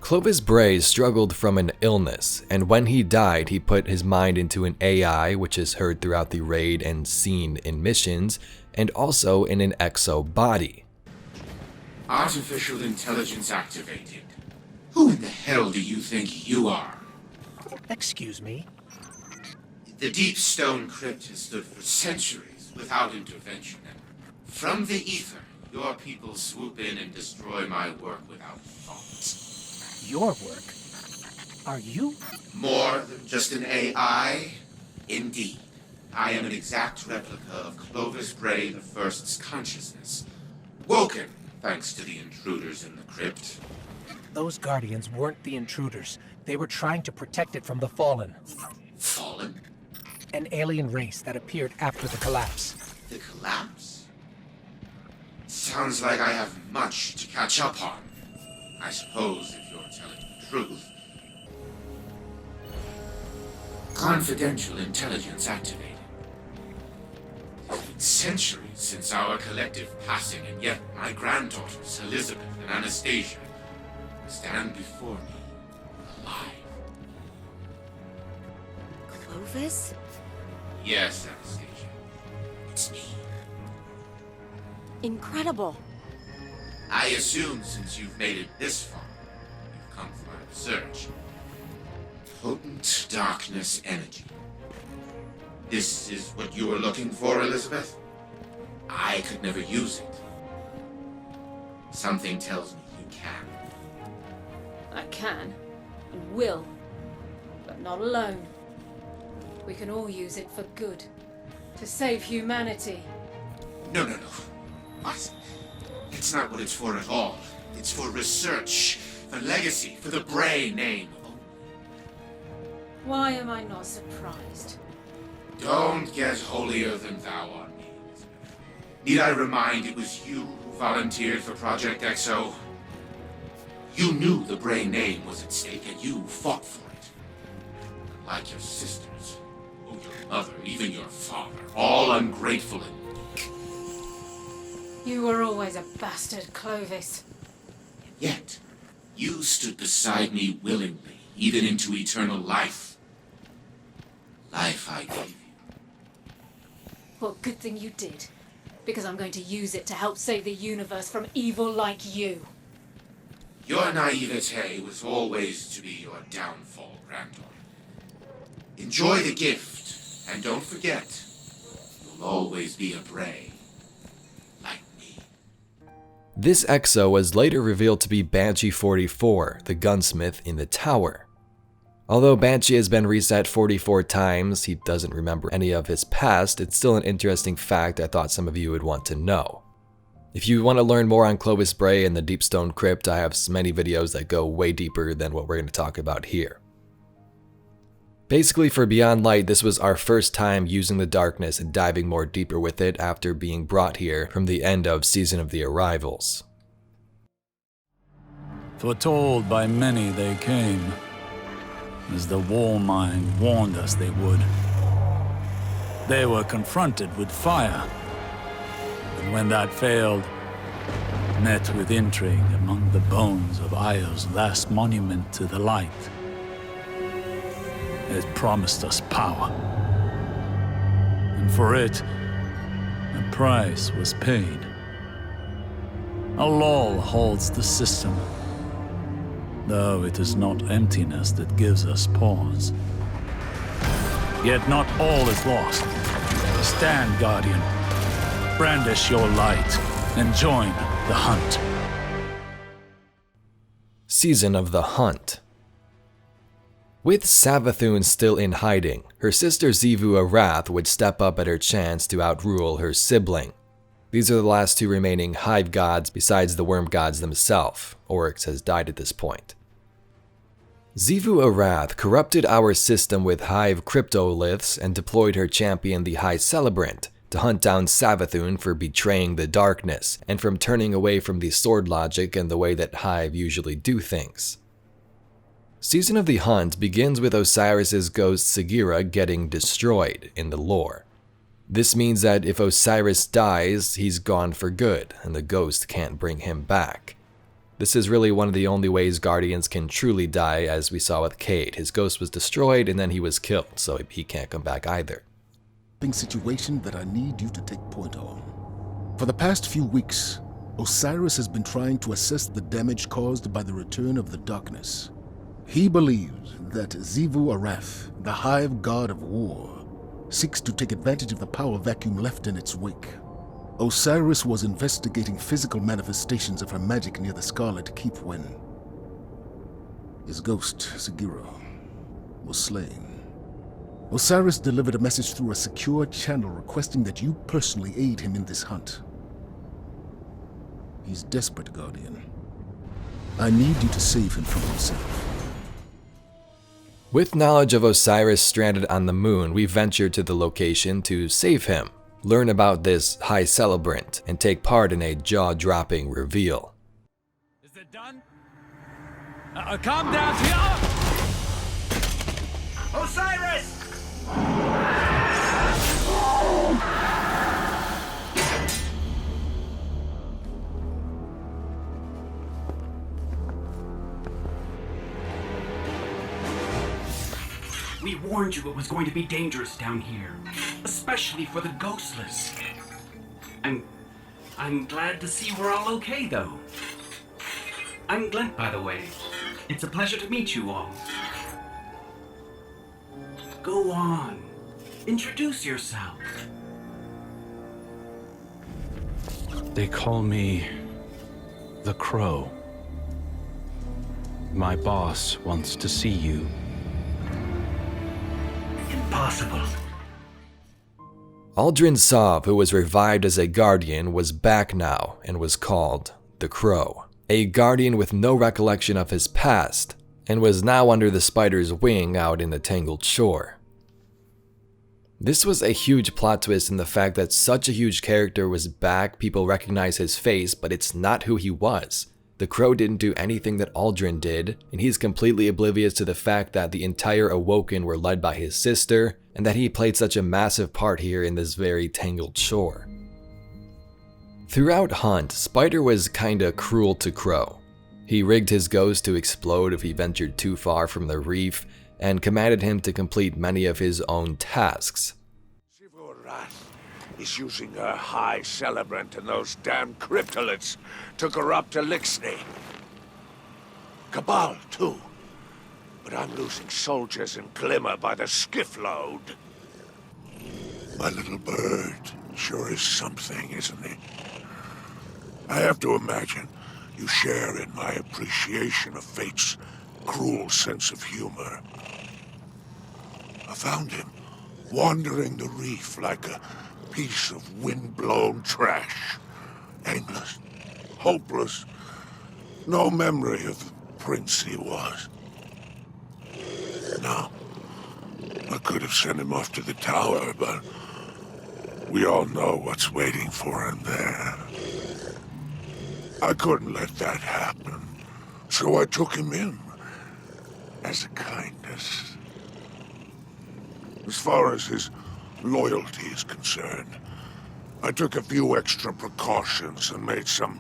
Clovis Bray struggled from an illness, and when he died, he put his mind into an AI, which is heard throughout the raid and seen in missions, and also in an exo body. Artificial intelligence activated. Who in the hell do you think you are? Excuse me? The deep stone crypt has stood for centuries without intervention. From the ether, your people swoop in and destroy my work without thought. Your work? Are you? More than just an AI? Indeed. I am an exact replica of Clovis Bray I's consciousness. Woken, thanks to the intruders in the crypt. Those Guardians weren't the intruders. They were trying to protect it from the Fallen. Fallen? An alien race that appeared after the collapse. The collapse? Sounds like I have much to catch up on. I suppose if you're telling the truth. Confidential intelligence activated. It's been centuries since our collective passing, and yet my granddaughters, Elizabeth and Anastasia, stand before me, alive. Clovis? Yes, Anastasia. It's me. Incredible. I assume since you've made it this far, you've come for my research. Potent darkness energy. This is what you were looking for, Elizabeth? I could never use it. Something tells me you can. I can, and will, but not alone. We can all use it for good, to save humanity. No. What? It's not what it's for at all. It's for research, for legacy, for the Bray name. Why am I not surprised? Don't get holier than thou on me, Elizabeth. Need I remind it was you who volunteered for Project XO? You knew the Bray name was at stake and you fought for it. Unlike your sisters, or your mother, even your father, all ungrateful and... You were always a bastard, Clovis. Yet, you stood beside me willingly, even into eternal life. Life I gave you. Well, good thing you did. Because I'm going to use it to help save the universe from evil like you. Your naivete was always to be your downfall, granddaughter. Enjoy the gift, and don't forget, you'll always be a Bray. This exo was later revealed to be Banshee 44, the gunsmith in the tower. Although Banshee has been reset 44 times, he doesn't remember any of his past, it's still an interesting fact I thought some of you would want to know. If you want to learn more on Clovis Bray and the Deepstone Crypt, I have many videos that go way deeper than what we're going to talk about here. Basically, for Beyond Light, this was our first time using the darkness and diving more deeper with it after being brought here from the end of Season of the Arrivals. Foretold by many they came, as the Warmind warned us they would. They were confronted with fire, and when that failed, met with intrigue among the bones of Io's last monument to the light. It promised us power, and for it, a price was paid. A lull holds the system, though it is not emptiness that gives us pause. Yet not all is lost. Stand, Guardian. Brandish your light and join the hunt. Season of the Hunt. With Savathun still in hiding, her sister Xivu Arath would step up at her chance to outrule her sibling. These are the last two remaining Hive gods besides the worm gods themselves. Oryx has died at this point. Xivu Arath corrupted our system with Hive cryptoliths and deployed her champion the High Celebrant to hunt down Savathun for betraying the darkness and from turning away from the sword logic and the way that Hive usually do things. Season of the Hunt begins with Osiris's ghost Sagira getting destroyed in the lore. This means that if Osiris dies, he's gone for good, and the ghost can't bring him back. This is really one of the only ways Guardians can truly die, as we saw with Cade. His ghost was destroyed and then he was killed, so he can't come back either. Situation that I need you to take point on. For the past few weeks, Osiris has been trying to assess the damage caused by the return of the darkness. He believes that Xivu Arath, the Hive god of war, seeks to take advantage of the power vacuum left in its wake. Osiris was investigating physical manifestations of her magic near the Scarlet Keep when his ghost, Segiro, was slain. Osiris delivered a message through a secure channel requesting that you personally aid him in this hunt. He's desperate, Guardian. I need you to save him from himself. With knowledge of Osiris stranded on the moon, we ventured to the location to save him, learn about this High Celebrant, and take part in a jaw-dropping reveal. Is it done? Calm down, Tia! Osiris! We warned you it was going to be dangerous down here, especially for the ghostless. I'm glad to see we're all okay, though. I'm Glent, by the way. It's a pleasure to meet you all. Go on. Introduce yourself. They call me the Crow. My boss wants to see you. Impossible. Uldren Sov, who was revived as a Guardian, was back now and was called the Crow. A Guardian with no recollection of his past, and was now under the Spider's wing out in the Tangled Shore. This was a huge plot twist in the fact that such a huge character was back. People recognize his face, but it's not who he was. The Crow didn't do anything that Uldren did, and he's completely oblivious to the fact that the entire Awoken were led by his sister, and that he played such a massive part here in this very Tangled Shore. Throughout Hunt, Spider was kinda cruel to Crow. He rigged his ghost to explode if he ventured too far from the reef, and commanded him to complete many of his own tasks. Is using her High Celebrant and those damn cryptoliths to corrupt Elixir. Cabal, too. But I'm losing soldiers in Glimmer by the skiff load. My little bird sure is something, isn't he? I have to imagine you share in my appreciation of fate's cruel sense of humor. I found him wandering the reef like a piece of wind-blown trash. Aimless, hopeless, no memory of the prince he was. Now, I could have sent him off to the tower, but we all know what's waiting for him there. I couldn't let that happen, so I took him in as a kindness. As far as his loyalty is concerned, I took a few extra precautions and made some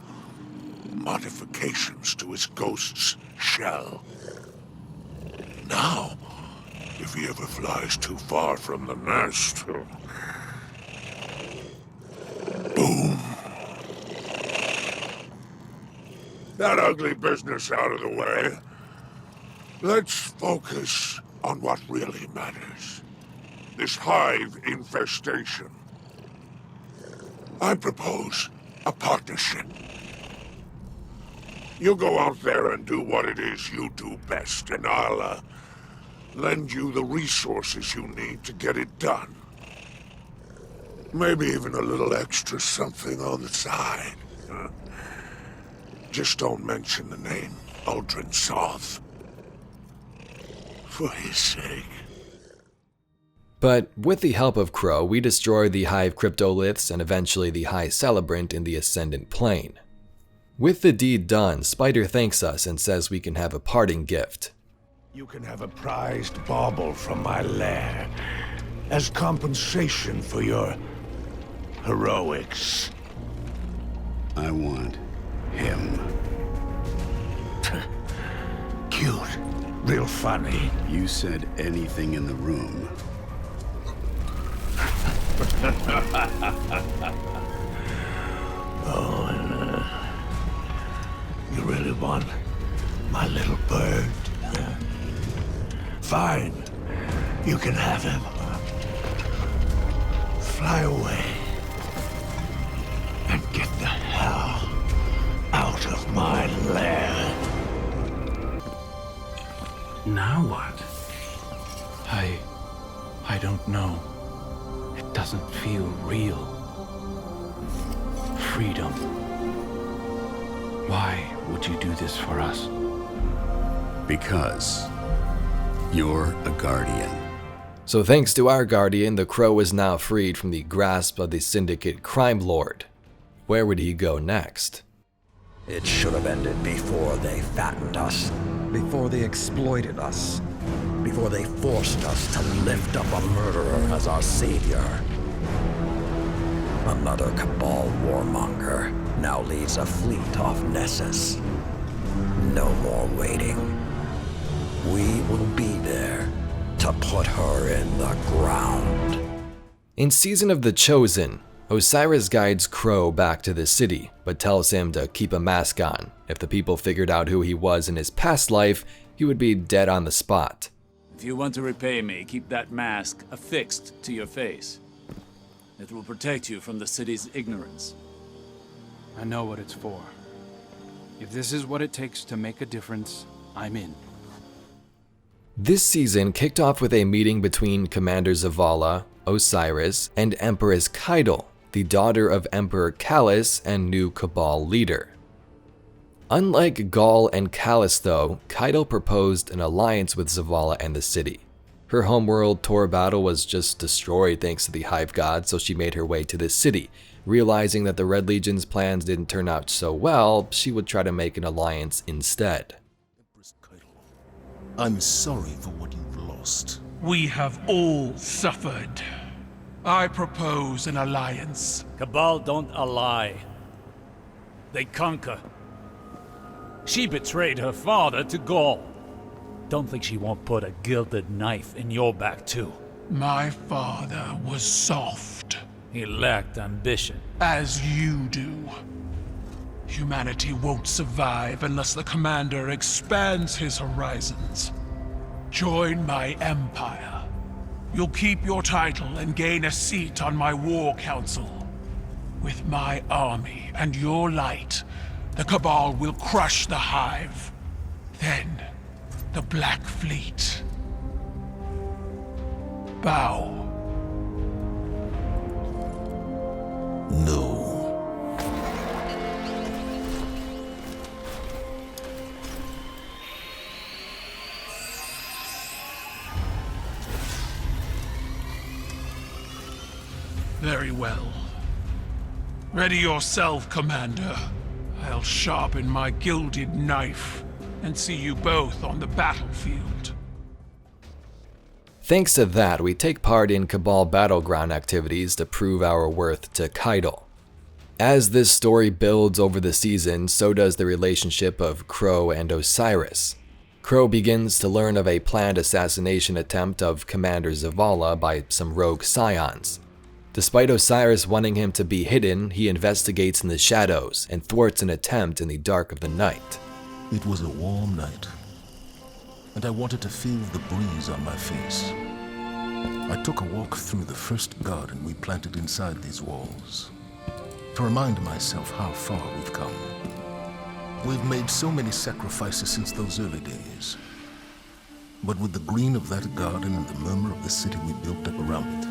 modifications to his ghost's shell. Now, if he ever flies too far from the nest, boom. That ugly business out of the way. Let's focus on what really matters. This Hive infestation. I propose a partnership. You go out there and do what it is you do best, and I'll lend you the resources you need to get it done. Maybe even a little extra something on the side. Just don't mention the name Uldren Sov. For his sake. But with the help of Crow, we destroy the Hive cryptoliths and eventually the High Celebrant in the Ascendant Plane. With the deed done, Spider thanks us and says we can have a parting gift. You can have a prized bauble from my lair as compensation for your heroics. I want him. Cute. Real funny. You said anything in the room. Oh, and, you really want my little bird? Fine. You can have him. Fly away. And get the hell out of my lair. Now what? I don't know. It doesn't feel real. Freedom. Why would you do this for us? Because you're a guardian. So thanks to our guardian, the Crow is now freed from the grasp of the Syndicate crime lord. Where would he go next? It should have ended before they fattened us, before they exploited us, before they forced us to lift up a murderer as our savior. Another Cabal warmonger now leads a fleet off Nessus. No more waiting. We will be there to put her in the ground. In Season of the Chosen, Osiris guides Crow back to the city, but tells him to keep a mask on. If the people figured out who he was in his past life, he would be dead on the spot. If you want to repay me, keep that mask affixed to your face. It will protect you from the city's ignorance. I know what it's for. If this is what it takes to make a difference, I'm in. This season kicked off with a meeting between Commander Zavala, Osiris, and Empress Keitel, the daughter of Emperor Calus and new Cabal leader. Unlike Gaul and Calus though, Keitel proposed an alliance with Zavala and the city. Her homeworld Tor battle was just destroyed thanks to the Hive god, so she made her way to the city. Realizing that the Red Legion's plans didn't turn out so well, she would try to make an alliance instead. I'm sorry for what you've lost. We have all suffered. I propose an alliance. Cabal don't ally. They conquer. She betrayed her father to Gaul. Don't think she won't put a gilded knife in your back too. My father was soft. He lacked ambition. As you do. Humanity won't survive unless the Commander expands his horizons. Join my empire. You'll keep your title and gain a seat on my war council. With my army and your light, the Cabal will crush the Hive. Then, the Black Fleet. Bow. No. Very well. Ready yourself, Commander. I'll sharpen my gilded knife and see you both on the battlefield. Thanks to that, we take part in Cabal battleground activities to prove our worth to Keitel. As this story builds over the season, so does the relationship of Crow and Osiris. Crow begins to learn of a planned assassination attempt of Commander Zavala by some rogue scions. Despite Osiris wanting him to be hidden, he investigates in the shadows and thwarts an attempt in the dark of the night. It was a warm night, and I wanted to feel the breeze on my face. I took a walk through the first garden we planted inside these walls, to remind myself how far we've come. We've made so many sacrifices since those early days, but with the green of that garden and the murmur of the city we built up around it,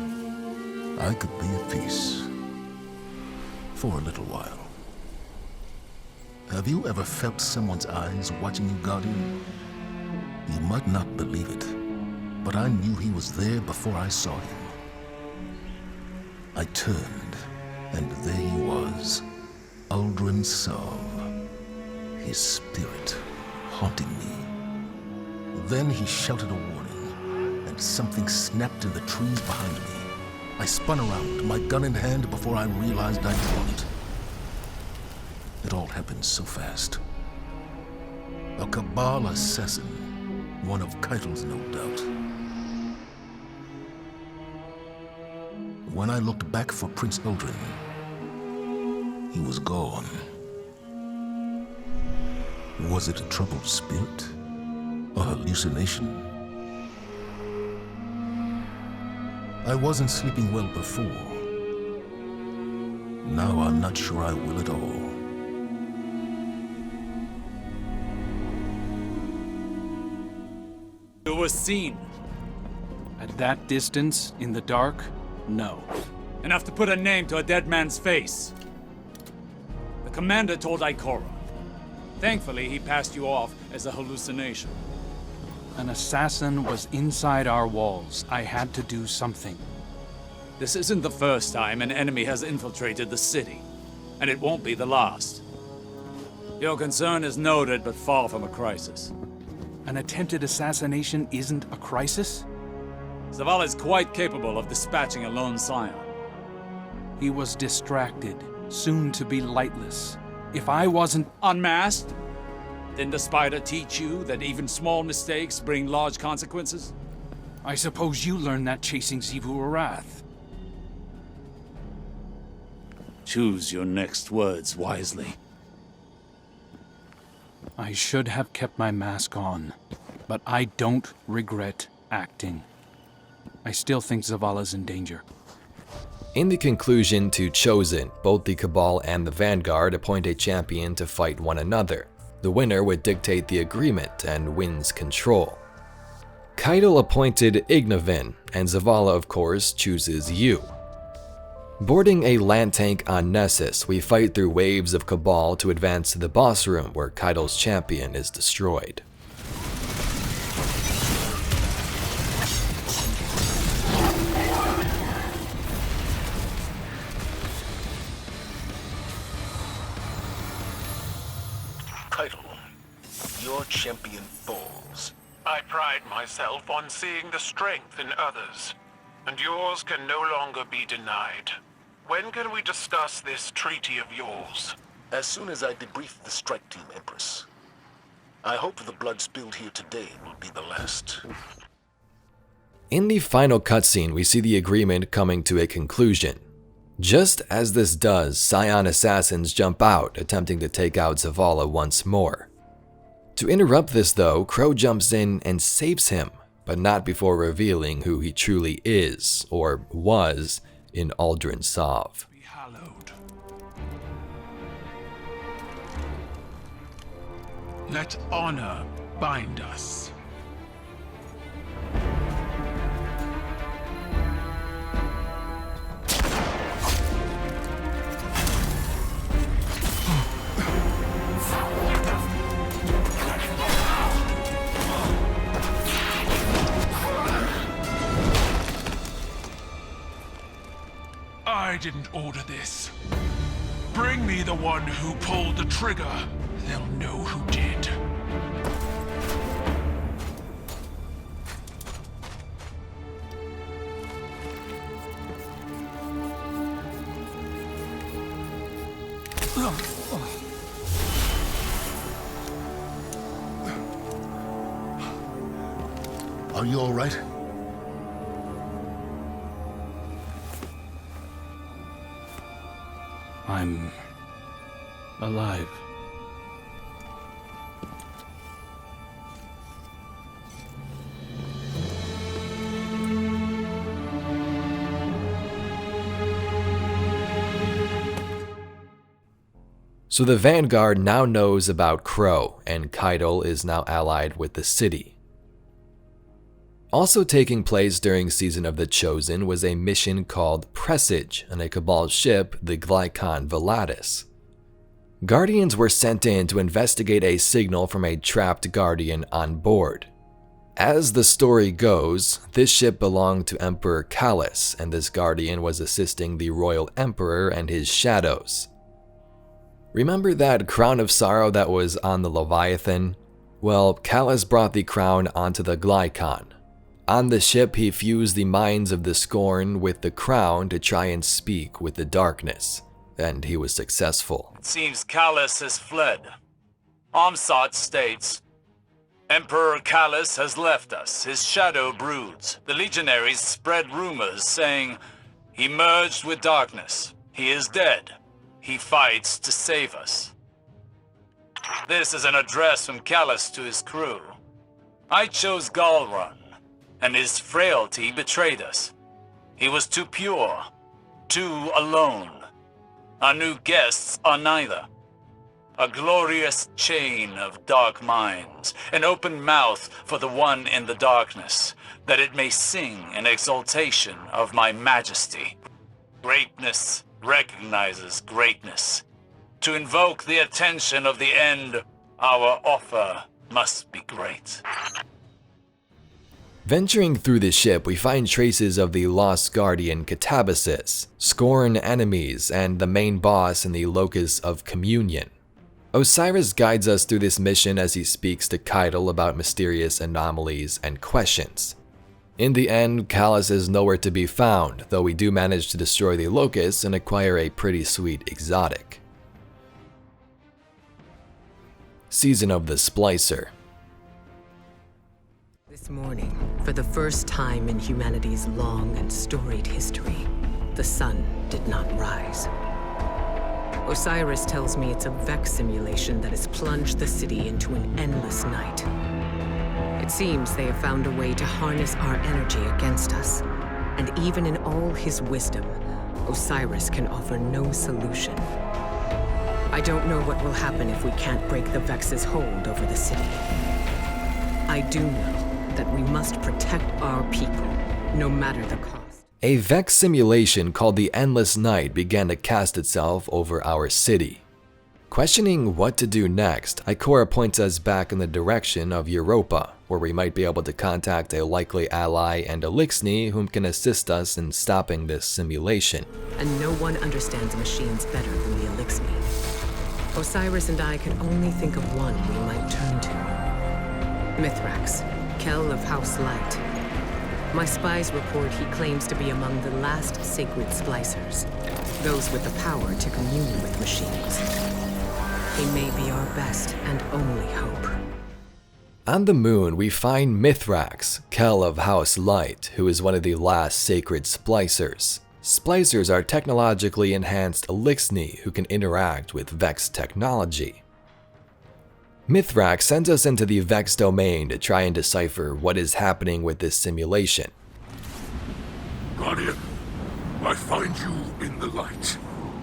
I could be at peace. For a little while. Have you ever felt someone's eyes watching you, Guardian? You might not believe it, but I knew he was there before I saw him. I turned, and there he was, Uldren Sav, his spirit haunting me. Then he shouted a warning, and something snapped in the trees behind me. I spun around, my gun in hand, before I realized I'd drawn it. It all happened so fast. A Cabal assassin. One of Keitel's, no doubt. When I looked back for Prince Uldren, he was gone. Was it a troubled spirit? A hallucination? I wasn't sleeping well before. Now I'm not sure I will at all. It was seen. At that distance, in the dark, no. Enough to put a name to a dead man's face. The commander told Ikora. Thankfully, he passed you off as a hallucination. An assassin was inside our walls. I had to do something. This isn't the first time an enemy has infiltrated the city, and it won't be the last. Your concern is noted, but far from a crisis. An attempted assassination isn't a crisis? Zavala is quite capable of dispatching a lone scion. He was distracted, soon to be lightless. If I wasn't unmasked, didn't the spider teach you that even small mistakes bring large consequences? I suppose you learned that chasing Xivu Arath. Choose your next words wisely. I should have kept my mask on, but I don't regret acting. I still think Zavala's in danger. In the conclusion to Chosen, both the Cabal and the Vanguard appoint a champion to fight one another. The winner would dictate the agreement and wins control. Keitel appointed Ignavin, and Zavala of course chooses you. Boarding a land tank on Nessus, we fight through waves of Cabal to advance to the boss room where Keitel's champion is destroyed. Keitel, your champion falls. I pride myself on seeing the strength in others, and yours can no longer be denied. When can we discuss this treaty of yours? As soon as I debrief the strike team, Empress. I hope the blood spilled here today will be the last. In the final cutscene, we see the agreement coming to a conclusion. Just as this does, Scion assassins jump out, attempting to take out Zavala once more. To interrupt this though, Crow jumps in and saves him, but not before revealing who he truly is, or was, in Uldren Sov. Be hallowed. Let honor bind us. I didn't order this. Bring me the one who pulled the trigger. They'll know who did. Are you all right? I'm alive. So the Vanguard now knows about Crow, and Keitel is now allied with the city. Also taking place during Season of the Chosen was a mission called Presage on a Cabal ship, the Glykon Velatus. Guardians were sent in to investigate a signal from a trapped Guardian on board. As the story goes, this ship belonged to Emperor Calus, and this Guardian was assisting the Royal Emperor and his shadows. Remember that crown of sorrow that was on the Leviathan? Well, Calus brought the crown onto the Glykon. On the ship, he fused the minds of the Scorn with the crown to try and speak with the darkness, and he was successful. It seems Calus has fled. Amsat states, Emperor Calus has left us. His shadow broods. The legionaries spread rumors saying he merged with darkness. He is dead. He fights to save us. This is an address from Calus to his crew. I chose Galrun, and his frailty betrayed us. He was too pure, too alone. Our new guests are neither. A glorious chain of dark minds, an open mouth for the one in the darkness, that it may sing in exaltation of my majesty. Greatness recognizes greatness. To invoke the attention of the end, our offer must be great. Venturing through the ship, we find traces of the lost guardian Catabasis, Scorn enemies, and the main boss in the Locus of Communion. Osiris guides us through this mission as he speaks to Keitel about mysterious anomalies and questions. In the end, Calus is nowhere to be found, though we do manage to destroy the Locus and acquire a pretty sweet exotic. Season of the Splicer. This morning, for the first time in humanity's long and storied history, the sun did not rise. Osiris tells me it's a Vex simulation that has plunged the city into an endless night. It seems they have found a way to harness our energy against us, and even in all his wisdom, Osiris can offer no solution. I don't know what will happen if we can't break the Vex's hold over the city. I do know that we must protect our people, no matter the cost. A Vex simulation called the Endless Night began to cast itself over our city. Questioning what to do next, Ikora points us back in the direction of Europa, where we might be able to contact a likely ally and Elixni whom can assist us in stopping this simulation. And no one understands machines better than the Elixni. Osiris and I can only think of one we might turn to. Mithrax, Kell of House Light. My spies report he claims to be among the last sacred splicers, those with the power to commune with machines. He may be our best and only hope. On the moon, we find Mithrax, Kell of House Light, who is one of the last sacred splicers. Splicers are technologically enhanced Elixni who can interact with Vex technology. Mithrax sends us into the Vex domain to try and decipher what is happening with this simulation. Guardian, I find you in the light,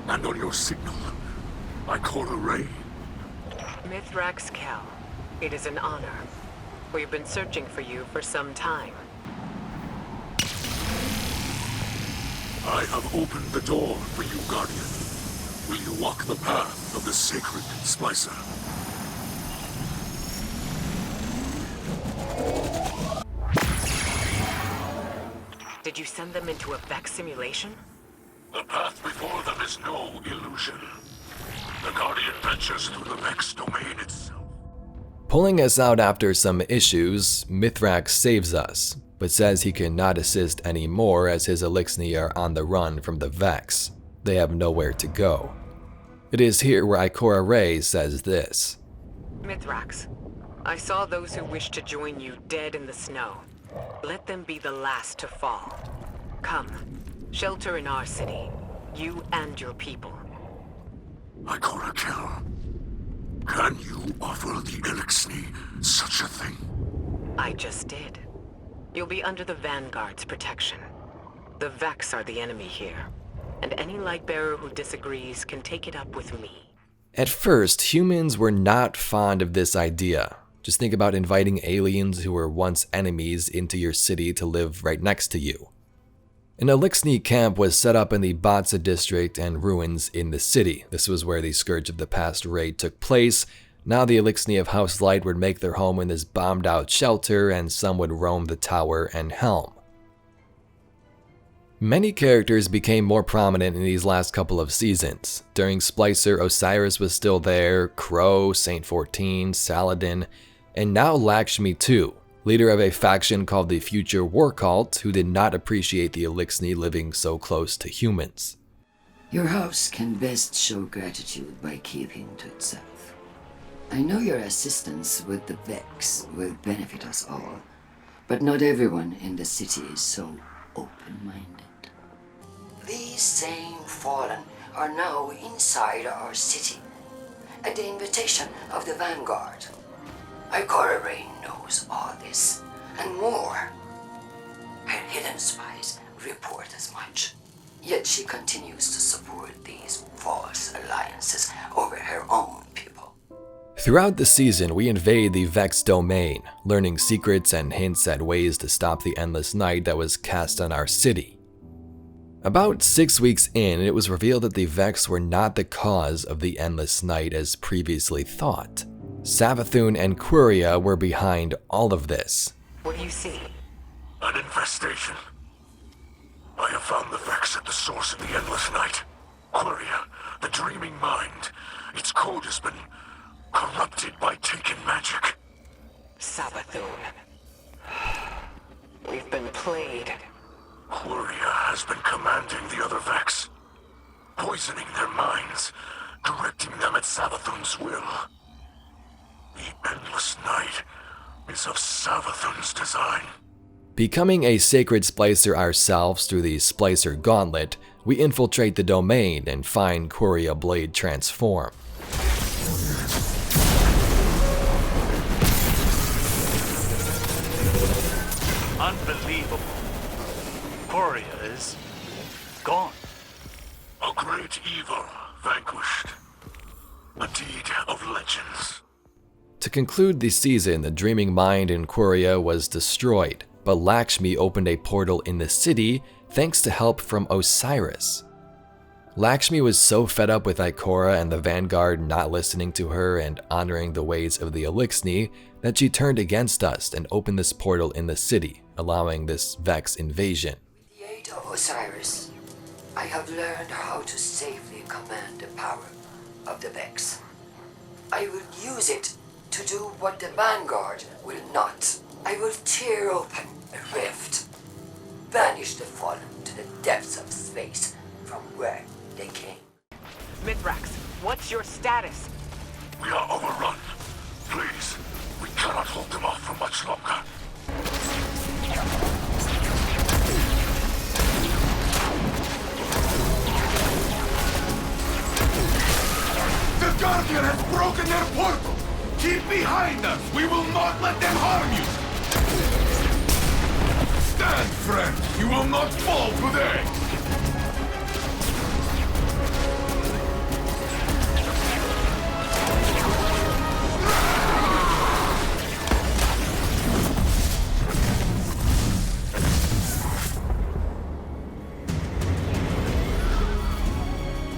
and on your signal, I call a ray. Mithrax Kell, it is an honor. We've been searching for you for some time. I have opened the door for you, Guardian. Will you walk the path of the sacred Splicer? Did you send them into a Vex simulation? The path before them is no illusion. The Guardian ventures through the Vex domain itself. Pulling us out after some issues, Mithrax saves us, but says he cannot assist anymore as his Elixni are on the run from the Vex. They have nowhere to go. It is here where Ikora Ray says this. Mithrax, I saw those who wished to join you dead in the snow. Let them be the last to fall. Come, shelter in our city, you and your people. Ikora Kell, can you offer the Elixni such a thing? I just did. You'll be under the Vanguard's protection. The Vex are the enemy here, and any Lightbearer who disagrees can take it up with me. At first, humans were not fond of this idea. Just think about inviting aliens who were once enemies into your city to live right next to you. An Elixni camp was set up in the Batsa district and ruins in the city. This was where the Scourge of the Past raid took place. Now the Elixni of House Light would make their home in this bombed out shelter, and some would roam the tower and helm. Many characters became more prominent in these last couple of seasons. During Splicer, Osiris was still there, Crow, Saint 14, Saladin, and now Lakshmi too, leader of a faction called the Future War Cult, who did not appreciate the Elixni living so close to humans. Your house can best show gratitude by keeping to itself. I know your assistance with the Vex will benefit us all, but not everyone in the city is so open-minded. These same Fallen are now inside our city, at the invitation of the Vanguard. Ikora Rain knows all this, and more. Her hidden spies report as much, yet she continues to support these false alliances over her own people. Throughout the season, we invade the Vex domain, learning secrets and hints at ways to stop the endless night that was cast on our city. About 6 weeks in, it was revealed that the Vex were not the cause of the endless night as previously thought. Savathun and Quria were behind all of this. What do you see? An infestation. I have found the Vex at the source of the endless night. Quria, the dreaming mind. Its code has been corrupted by taken magic. Savathun. We've been played. Quria has been commanding the other Vex, poisoning their minds, directing them at Savathun's will. The endless night is of Savathun's design. Becoming a sacred Splicer ourselves through the Splicer Gauntlet, we infiltrate the domain and find Quria Blade transform. Unbelievable. Quria is gone. A great evil vanquished. A deed of legends. To conclude the season, the Dreaming Mind in Quria was destroyed, but Lakshmi opened a portal in the city thanks to help from Osiris. Lakshmi was so fed up with Ikora and the Vanguard not listening to her and honoring the ways of the Elixni that she turned against us and opened this portal in the city, allowing this Vex invasion. With the aid of Osiris, I have learned how to safely command the power of the Vex. I will use it to do what the Vanguard will not. I will tear open a rift, banish the Fallen to the depths of space from where they came. Mithrax, what's your status? We are overrun. Please, we cannot hold them off for much longer. The Guardian has broken their portal! Keep behind us! We will not let them harm you! Stand, friend! You will not fall today!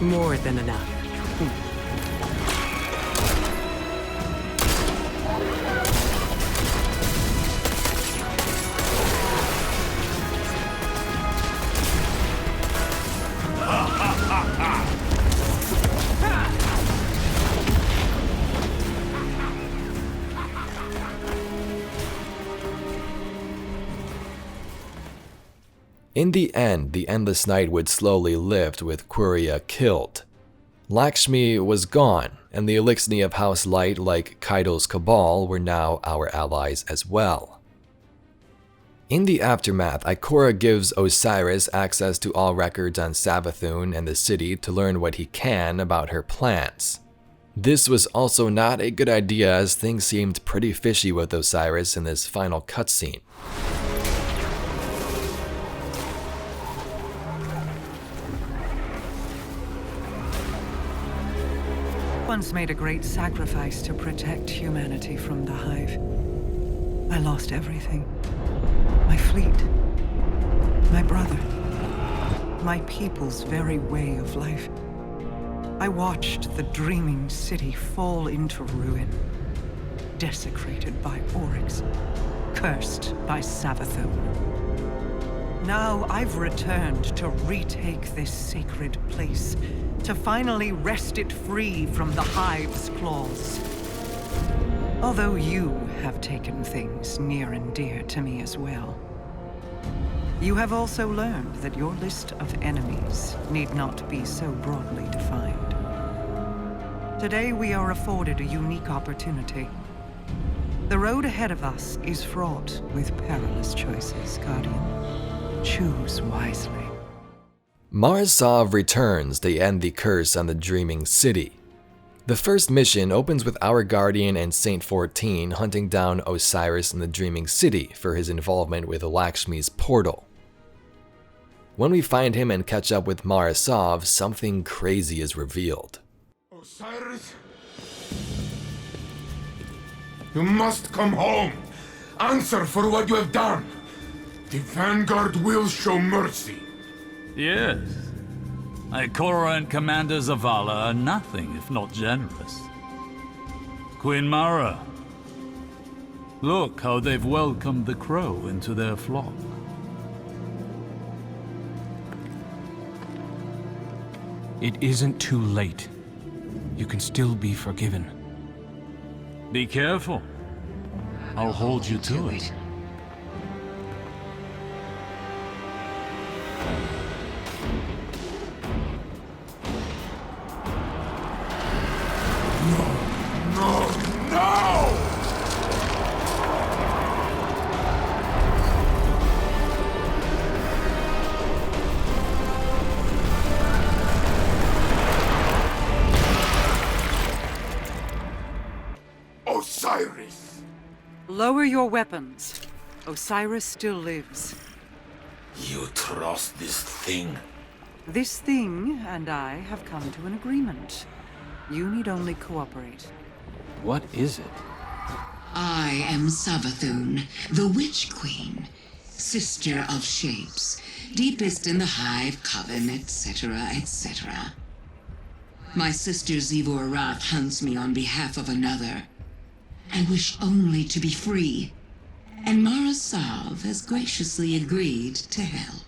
More than enough. In the end, the endless night would slowly lift with Quria killed. Lakshmi was gone, and the Elixni of House Light like Kaido's Cabal were now our allies as well. In the aftermath, Ikora gives Osiris access to all records on Savathun and the city to learn what he can about her plans. This was also not a good idea as things seemed pretty fishy with Osiris in this final cutscene. Once made a great sacrifice to protect humanity from the Hive. I lost everything. My fleet, my brother, my people's very way of life. I watched the dreaming city fall into ruin, desecrated by Oryx, cursed by Savathun. Now I've returned to retake this sacred place, to finally wrest it free from the Hive's claws. Although you have taken things near and dear to me as well. You have also learned that your list of enemies need not be so broadly defined. Today we are afforded a unique opportunity. The road ahead of us is fraught with perilous choices, Guardian. Choose wisely. Mara Sov returns to end the curse on the Dreaming City. The first mission opens with our Guardian and Saint 14 hunting down Osiris in the Dreaming City for his involvement with Lakshmi's portal. When we find him and catch up with Mara Sov, something crazy is revealed. Osiris? You must come home. Answer for what you have done. The Vanguard will show mercy. Yes. Ikora and Commander Zavala are nothing if not generous. Queen Mara. Look how they've welcomed the crow into their flock. It isn't too late. You can still be forgiven. Be careful. I'll hold you to it. Osiris! Lower your weapons. Osiris still lives. You trust this thing? This thing and I have come to an agreement. You need only cooperate. What is it? I am Savathun, the Witch Queen, sister of shapes, deepest in the Hive coven, etc., etc. My sister Xivu Arath hunts me on behalf of another. I wish only to be free, and Mara Sov has graciously agreed to help.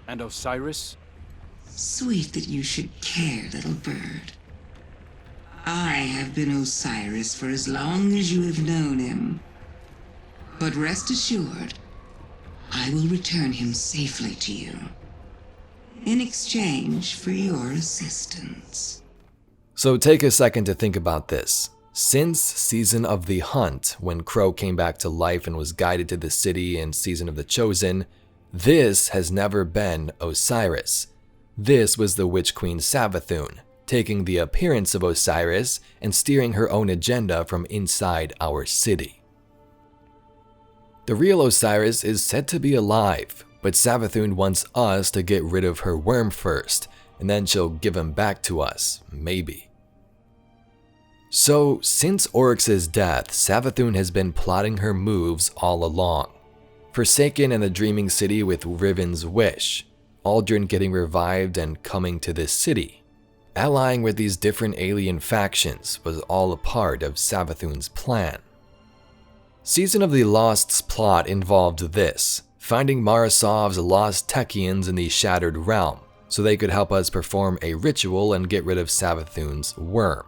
And Osiris? Sweet that you should care, little bird. I have been Osiris for as long as you have known him. But rest assured, I will return him safely to you, in exchange for your assistance. So take a second to think about this. Since Season of the Hunt, when Crow came back to life and was guided to the city in Season of the Chosen, this has never been Osiris. This was the Witch Queen Savathun, taking the appearance of Osiris and steering her own agenda from inside our city. The real Osiris is said to be alive, but Savathun wants us to get rid of her worm first, and then she'll give him back to us, maybe. So, since Oryx's death, Savathun has been plotting her moves all along. Forsaken in the Dreaming City with Riven's wish, Uldren getting revived and coming to this city. Allying with these different alien factions was all a part of Savathun's plan. Season of the Lost's plot involved this, finding Mara Sov's lost Techians in the Shattered Realm, so they could help us perform a ritual and get rid of Savathun's worm.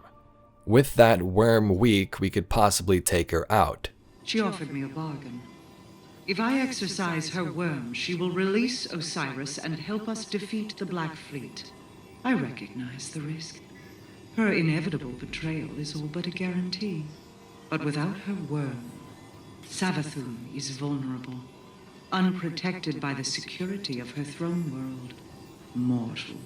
With that worm weak, we could possibly take her out. She offered me a bargain. If I exercise her worm, she will release Osiris and help us defeat the Black Fleet. I recognize the risk. Her inevitable betrayal is all but a guarantee. But without her worm, Savathun is vulnerable, unprotected by the security of her throne world, mortal.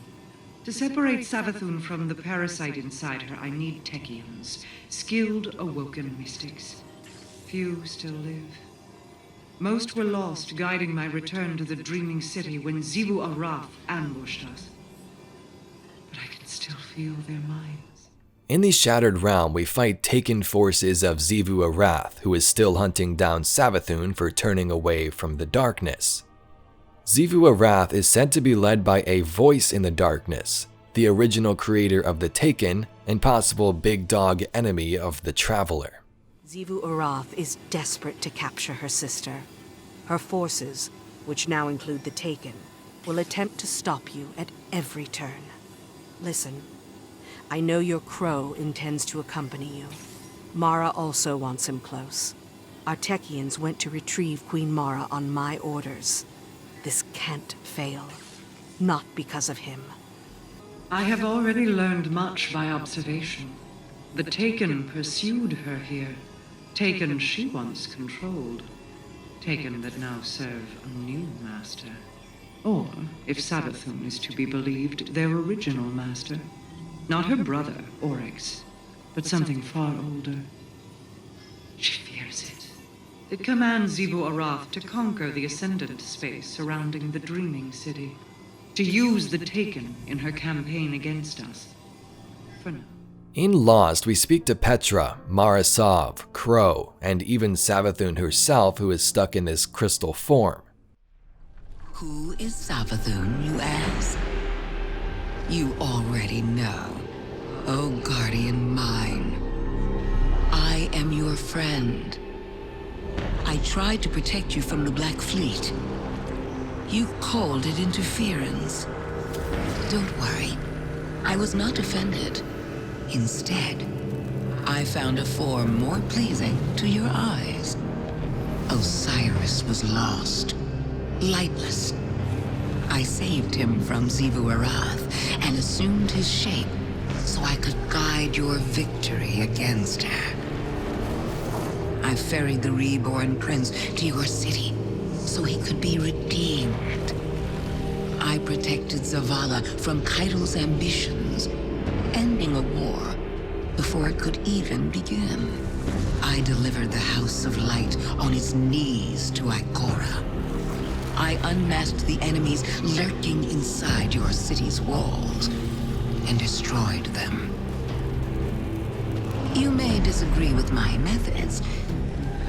To separate Savathun from the parasite inside her, I need Techians, skilled Awoken mystics. Few still live. Most were lost guiding my return to the Dreaming City when Xivu Arath ambushed us. But I can still feel their minds. In the Shattered Realm, we fight taken forces of Xivu Arath, who is still hunting down Savathun for turning away from the darkness. Xivu Arath is said to be led by a voice in the darkness, the original creator of the Taken and possible big dog enemy of the Traveler. Xivu Arath is desperate to capture her sister. Her forces, which now include the Taken, will attempt to stop you at every turn. Listen, I know your crow intends to accompany you. Mara also wants him close. Our Techians went to retrieve Queen Mara on my orders. This can't fail. Not because of him. I have already learned much by observation. The Taken pursued her here. Taken she once controlled. Taken that now serve a new master. Or, if Savathun is to be believed, their original master. Not her brother, Oryx, but something far older. She fears it. It commands Xivu Arath to conquer the Ascendant space surrounding the Dreaming City. To use the Taken in her campaign against us. For now. In Lost, we speak to Petra, Marasov, Crow, and even Savathun herself, who is stuck in this crystal form. Who is Savathun, you ask? You already know. Oh, guardian mine. I am your friend. I tried to protect you from the Black Fleet. You called it interference. Don't worry. I was not offended. Instead, I found a form more pleasing to your eyes. Osiris was lost, lightless. I saved him from Xivu Arath and assumed his shape so I could guide your victory against her. I ferried the reborn prince to your city so he could be redeemed. I protected Zavala from Kaido's ambitions, ending a war before it could even begin. I delivered the House of Light on its knees to Ikora. I unmasked the enemies lurking inside your city's walls and destroyed them. You may disagree with my methods,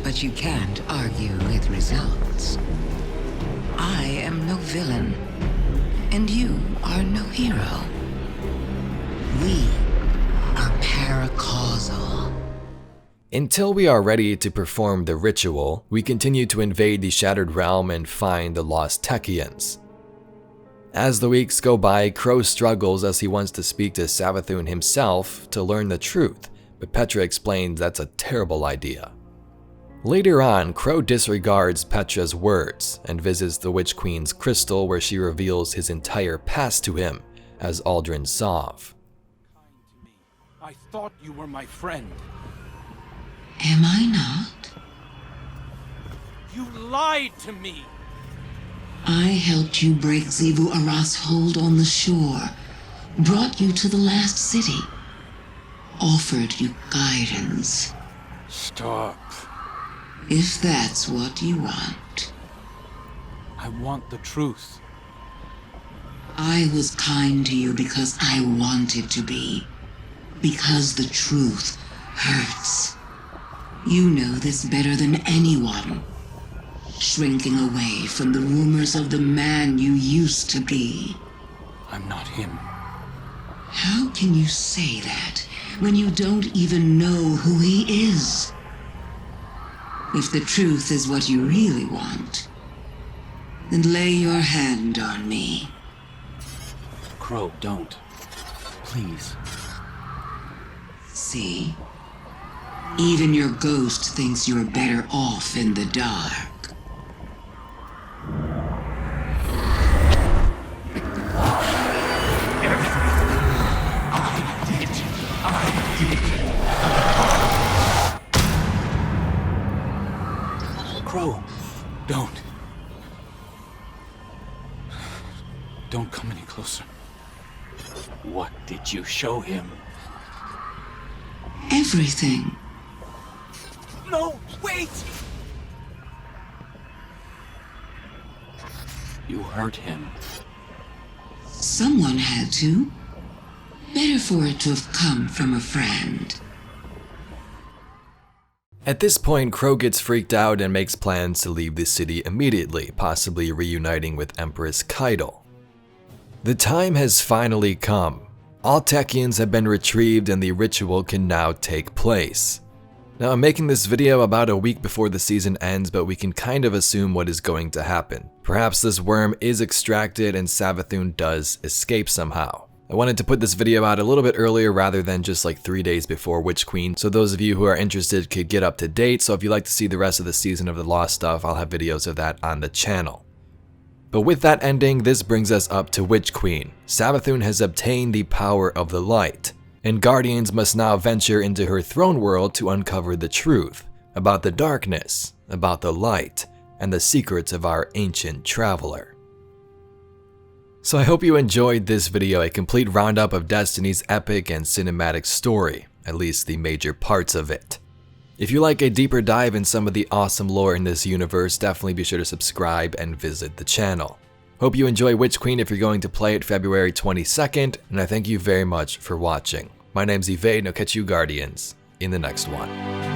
but you can't argue with results. I am no villain, and you are no hero. We are paracausal. Until we are ready to perform the ritual, we continue to invade the Shattered Realm and find the lost Techians. As the weeks go by, Crow struggles as he wants to speak to Savathun himself to learn the truth, but Petra explains that's a terrible idea. Later on, Crow disregards Petra's words and visits the Witch Queen's crystal where she reveals his entire past to him as Uldren Sov. I thought you were my friend. Am I not? You lied to me! I helped you break Xivu Arath's hold on the shore, brought you to the last city, offered you guidance. Stop. If that's what you want. I want the truth. I was kind to you because I wanted to be. Because the truth hurts. You know this better than anyone. Shrinking away from the rumors of the man you used to be. I'm not him. How can you say that when you don't even know who he is? If the truth is what you really want, then lay your hand on me. Crow, don't. Please. See? Even your ghost thinks you're better off in the dark. Crow, don't. Don't come any closer. What did you show him? Everything. No, wait! You hurt him. Someone had to. Better for it to have come from a friend. At this point, Crow gets freaked out and makes plans to leave the city immediately, possibly reuniting with Empress Kaido. The time has finally come. All Techians have been retrieved and the ritual can now take place. Now, I'm making this video about a week before the season ends, but we can kind of assume what is going to happen. Perhaps this worm is extracted and Savathun does escape somehow. I wanted to put this video out a little bit earlier rather than just like 3 days before Witch Queen, so those of you who are interested could get up to date. So if you'd like to see the rest of the season of the Lost stuff, I'll have videos of that on the channel. But with that ending, this brings us up to Witch Queen. Savathun has obtained the power of the light, and Guardians must now venture into her throne world to uncover the truth about the darkness, about the light, and the secrets of our ancient traveler. So I hope you enjoyed this video, a complete roundup of Destiny's epic and cinematic story, at least the major parts of it. If you like a deeper dive in some of the awesome lore in this universe, definitely be sure to subscribe and visit the channel. Hope you enjoy Witch Queen if you're going to play it February 22nd, and I thank you very much for watching. My name's Evade, and I'll catch you Guardians in the next one.